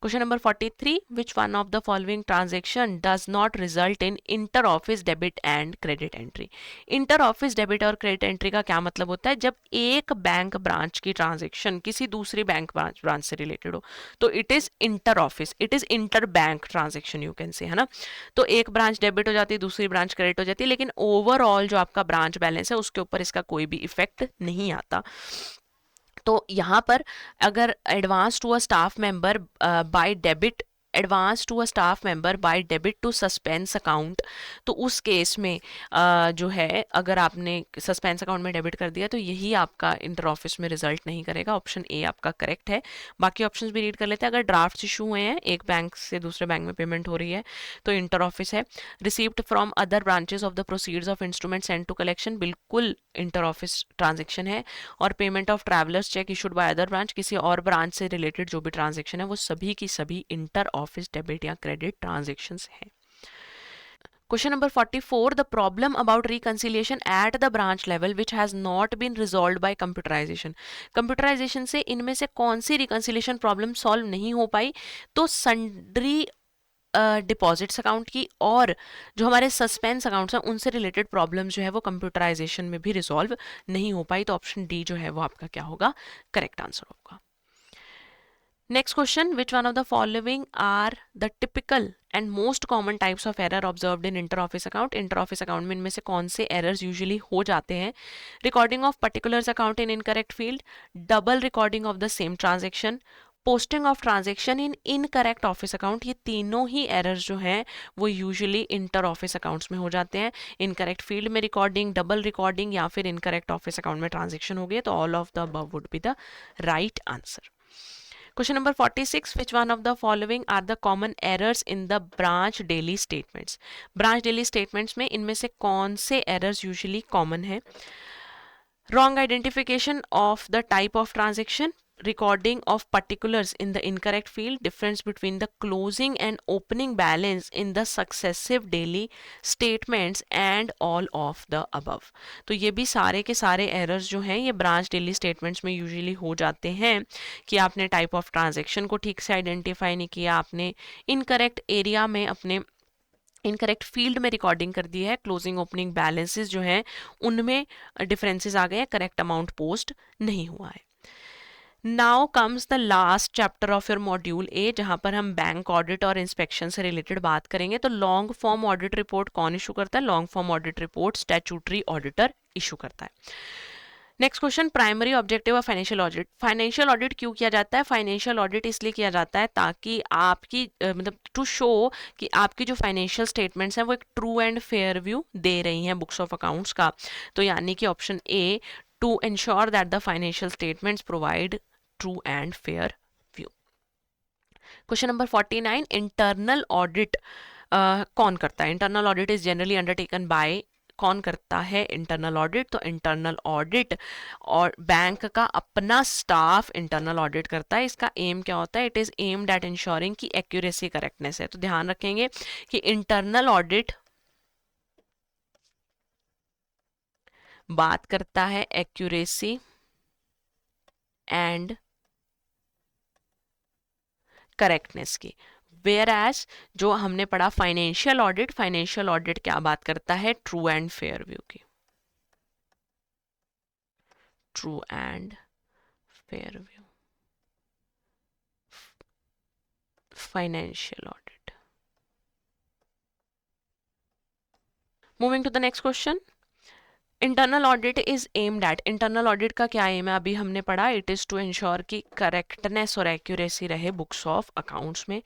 Question number 43, which one of the following transaction does not result in inter office debit and credit entry. Inter office debit और credit entry का क्या मतलब होता है? जब एक बैंक ब्रांच की ट्रांजेक्शन किसी दूसरी बैंक ब्रांच से रिलेटेड हो तो it is inter office, it is inter bank transaction you can say, है ना। तो एक ब्रांच डेबिट हो जाती है, दूसरी ब्रांच क्रेडिट हो जाती है, लेकिन ओवरऑल जो आपका ब्रांच बैलेंस है उसके ऊपर इसका कोई भी इफेक्ट नहीं आता। तो यहाँ पर अगर advance to a staff member by debit, advance to a staff member by debit to suspense account, तो उस केस में जो है अगर आपने सस्पेंस अकाउंट में डेबिट कर दिया तो यही आपका इंटर ऑफिस में रिजल्ट नहीं करेगा। ऑप्शन ए आपका करेक्ट है। बाकी ऑप्शंस भी रीड कर लेते हैं। अगर ड्राफ्ट इशू हुए हैं, एक बैंक से दूसरे बैंक में पेमेंट हो रही है तो इंटर ऑफिस है। Received from other branches of the proceeds of instrument send to collection, बिल्कुल इंटर ऑफिस ट्रांजेक्शन है। और payment of travellers cheque issued by other branch, किसी और ब्रांच से रिलेटेड जो भी ट्रांजेक्शन है वो सभी की सभी इंटर ऑफिस डेबिट या क्रेडिट ट्रांजेक्शंस हैं। Question number 44, the problem about reconciliation at the branch level which has not been resolved by computerization. Computerization से इनमें से कौन सी reconciliation problem solve नहीं हो पाई? तो sundry डिपॉजिट्स अकाउंट की और जो हमारे सस्पेंस अकाउंट्स हैं उनसे रिलेटेड प्रॉब्लम जो है वो कंप्यूटराइजेशन में भी रिजॉल्व नहीं हो पाई। तो ऑप्शन डी जो है वो आपका क्या होगा? करेक्ट आंसर होगा। Next question, which one of the following are the typical and most common types of error observed in inter office account. Inter office account में इनमें से कौन से एरर्स यूजुअली हो जाते हैं? Recording of particulars account in incorrect field, double recording of the same transaction, posting of transaction in incorrect office account. ये तीनों ही एरर्स जो हैं वो यूजुअली इंटर ऑफिस अकाउंट्स में हो जाते हैं। इनकरेक्ट फील्ड में रिकॉर्डिंग, डबल रिकॉर्डिंग या फिर इनकरेक्ट ऑफिस अकाउंट में ट्रांजेक्शन हो गई, तो all of the above would be the right answer. Question number 46, which one of the following are the common errors in the branch daily statements? branch daily statements में इनमें से कौन से errors usually common है? Wrong identification of the type of transaction, recording of particulars in the incorrect field, difference between the closing and opening balance in the successive daily statements and all of the above. तो ये भी सारे के सारे errors जो हैं ये branch daily statements में usually हो जाते हैं कि आपने type of transaction को ठीक से identify नहीं किया, आपने incorrect area में अपने इनकरेक्ट फील्ड में रिकॉर्डिंग कर दी है, क्लोजिंग ओपनिंग बैलेंसेस जो हैं उनमें डिफरेंसेस आ गए हैं, करेक्ट अमाउंट पोस्ट नहीं हुआ है। Now comes the last chapter of your module A, जहां पर हम बैंक ऑडिट और इंस्पेक्शन से रिलेटेड बात करेंगे। तो लॉन्ग फॉर्म ऑडिट रिपोर्ट कौन इशू करता है? Long form audit report statutory auditor issue करता है। Next question, primary objective of financial audit. Financial audit क्यों किया जाता है? फाइनेंशियल ऑडिट इसलिए किया जाता है ताकि आपकी मतलब टू शो कि आपकी जो फाइनेंशियल स्टेटमेंट्स हैं वो एक ट्रू एंड फेयर व्यू दे रही हैं बुक्स ऑफ अकाउंट्स का। तो यानी कि option A, to ensure that the financial statements provide true and fair view. Question number 49, internal audit कौन करता है? Internal audit is generally undertaken by, कौन करता है इंटरनल ऑडिट? तो इंटरनल ऑडिट और बैंक का अपना स्टाफ इंटरनल ऑडिट करता है। इसका एम क्या होता है? It is aimed eight ensuring की एक्यूरेसी करेक्टनेस है। तो ध्यान रखेंगे कि इंटरनल ऑडिट बात करता है एक्यूरेसी एंड करेक्टनेस की, वेयर एज जो हमने पढ़ा फाइनेंशियल ऑडिट, फाइनेंशियल ऑडिट क्या बात करता है? ट्रू एंड फेयर व्यू की, true and fair view, financial audit. Moving to the next question, internal audit is aimed at, internal audit का क्या एम है? अभी हमने पढ़ा, इट इज टू इंश्योर की करेक्टनेस और एक्यूरेसी रहे बुक्स ऑफ अकाउंट्स में।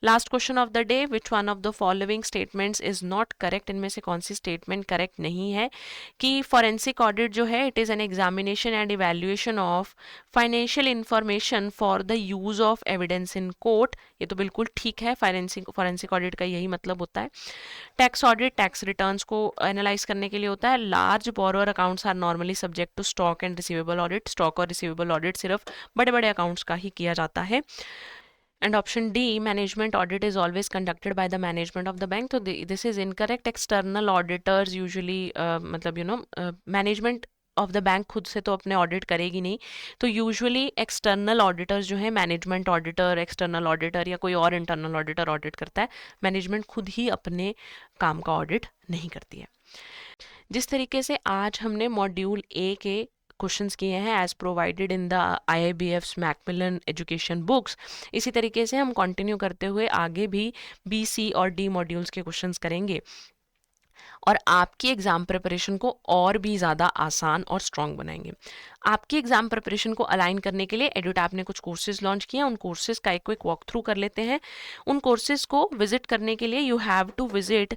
Last question of the day, which one of the following statements is not correct? इनमें से कौन सी स्टेटमेंट करेक्ट नहीं है? कि फॉरेंसिक ऑडिट जो है it is an examination and evaluation of financial information for the use of evidence in court. ये तो बिल्कुल ठीक है, फॉरेंसिक ऑडिट का यही मतलब होता है। टैक्स ऑडिट टैक्स रिटर्न्स को एनालाइज करने के लिए होता है। Large borrower accounts are normally subject to stock and receivable audit, stock और रिसीवेबल ऑडिट सिर्फ बड़े बड़े अकाउंट्स का ही किया जाता है। And option D, management audit is always conducted by the management of the bank. तो this is incorrect. External auditors usually मतलब मैनेजमेंट ऑफ द बैंक खुद से तो अपने ऑडिट करेगी नहीं, तो यूजुअली एक्सटर्नल ऑडिटर्स जो है, मैनेजमेंट ऑडिटर, एक्सटर्नल ऑडिटर या कोई और इंटरनल ऑडिटर ऑडिट करता है, मैनेजमेंट खुद ही अपने काम का ऑडिट नहीं करती है। जिस तरीके से आज हमने मॉड्यूल ए के क्वेश्चंस किए हैं as provided in the IIBF's Macmillan education books, इसी तरीके से हम कंटिन्यू करते हुए आगे भी बी, सी और डी मॉड्यूल्स के क्वेश्चंस करेंगे और आपकी एग्जाम प्रिपरेशन को और भी ज़्यादा आसान और स्ट्रॉन्ग बनाएंगे। आपकी एग्जाम प्रिपरेशन को अलाइन करने के लिए एडुटैप ने कुछ कोर्सेज लॉन्च किए हैं। उन कोर्सेज का एक क्विक वॉक थ्रू कर लेते हैं। उन कोर्सेज को विजिट करने के लिए you have to visit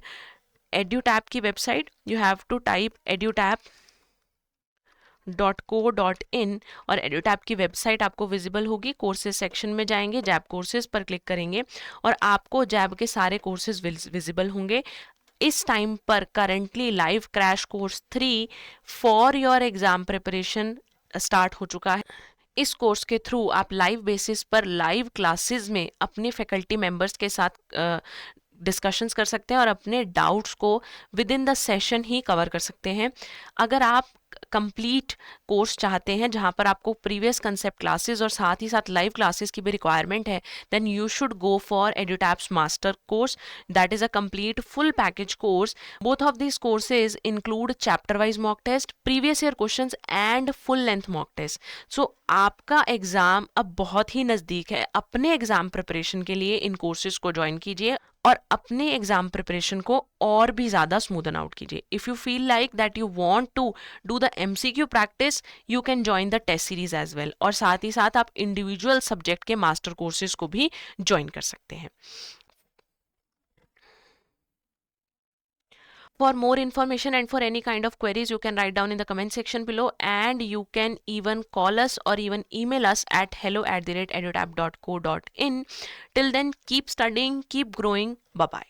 Edutap की website. You have to type edutap.co.in और एडुटैप की वेबसाइट आपको विजिबल होगी। कोर्सेज सेक्शन में जाएंगे, जैब कोर्सेज पर क्लिक करेंगे और आपको जैब के सारे कोर्सेज विजिबल होंगे। इस टाइम पर currently live crash course 3 for your exam preparation start हो चुका है। इस कोर्स के थ्रू आप लाइव बेसिस पर लाइव क्लासेस में अपने फैकल्टी मेंबर्स के साथ डिस्कशंस कर सकते हैं और अपने डाउट्स को with in the session he cover कर सकते हैं। अगर आप कंप्लीट कोर्स चाहते हैं जहां पर आपको प्रीवियस कंसेप्ट क्लासेस और साथ ही साथ लाइव क्लासेस की भी रिक्वायरमेंट है, then you should go for Edutap's master course. That is a complete full package course. Both of this courses include chapter wise mock test, previous year questions and full length mock test. So आपका exam अब बहुत ही नज़दीक है। अपने exam preparation के लिए इन courses को join कीजिए और अपने एग्जाम प्रिपरेशन को और भी ज़्यादा स्मूदन आउट कीजिए। If you feel like that you want to do the MCQ practice, you can join the test series as well. और साथ ही साथ आप इंडिविजुअल सब्जेक्ट के मास्टर कोर्सेज को भी ज्वाइन कर सकते हैं। For more information and for any kind of queries, you can write down in the comment section below, and you can even call us or even email us at hello@edutap.co.in. Till then, keep studying, keep growing. Bye bye.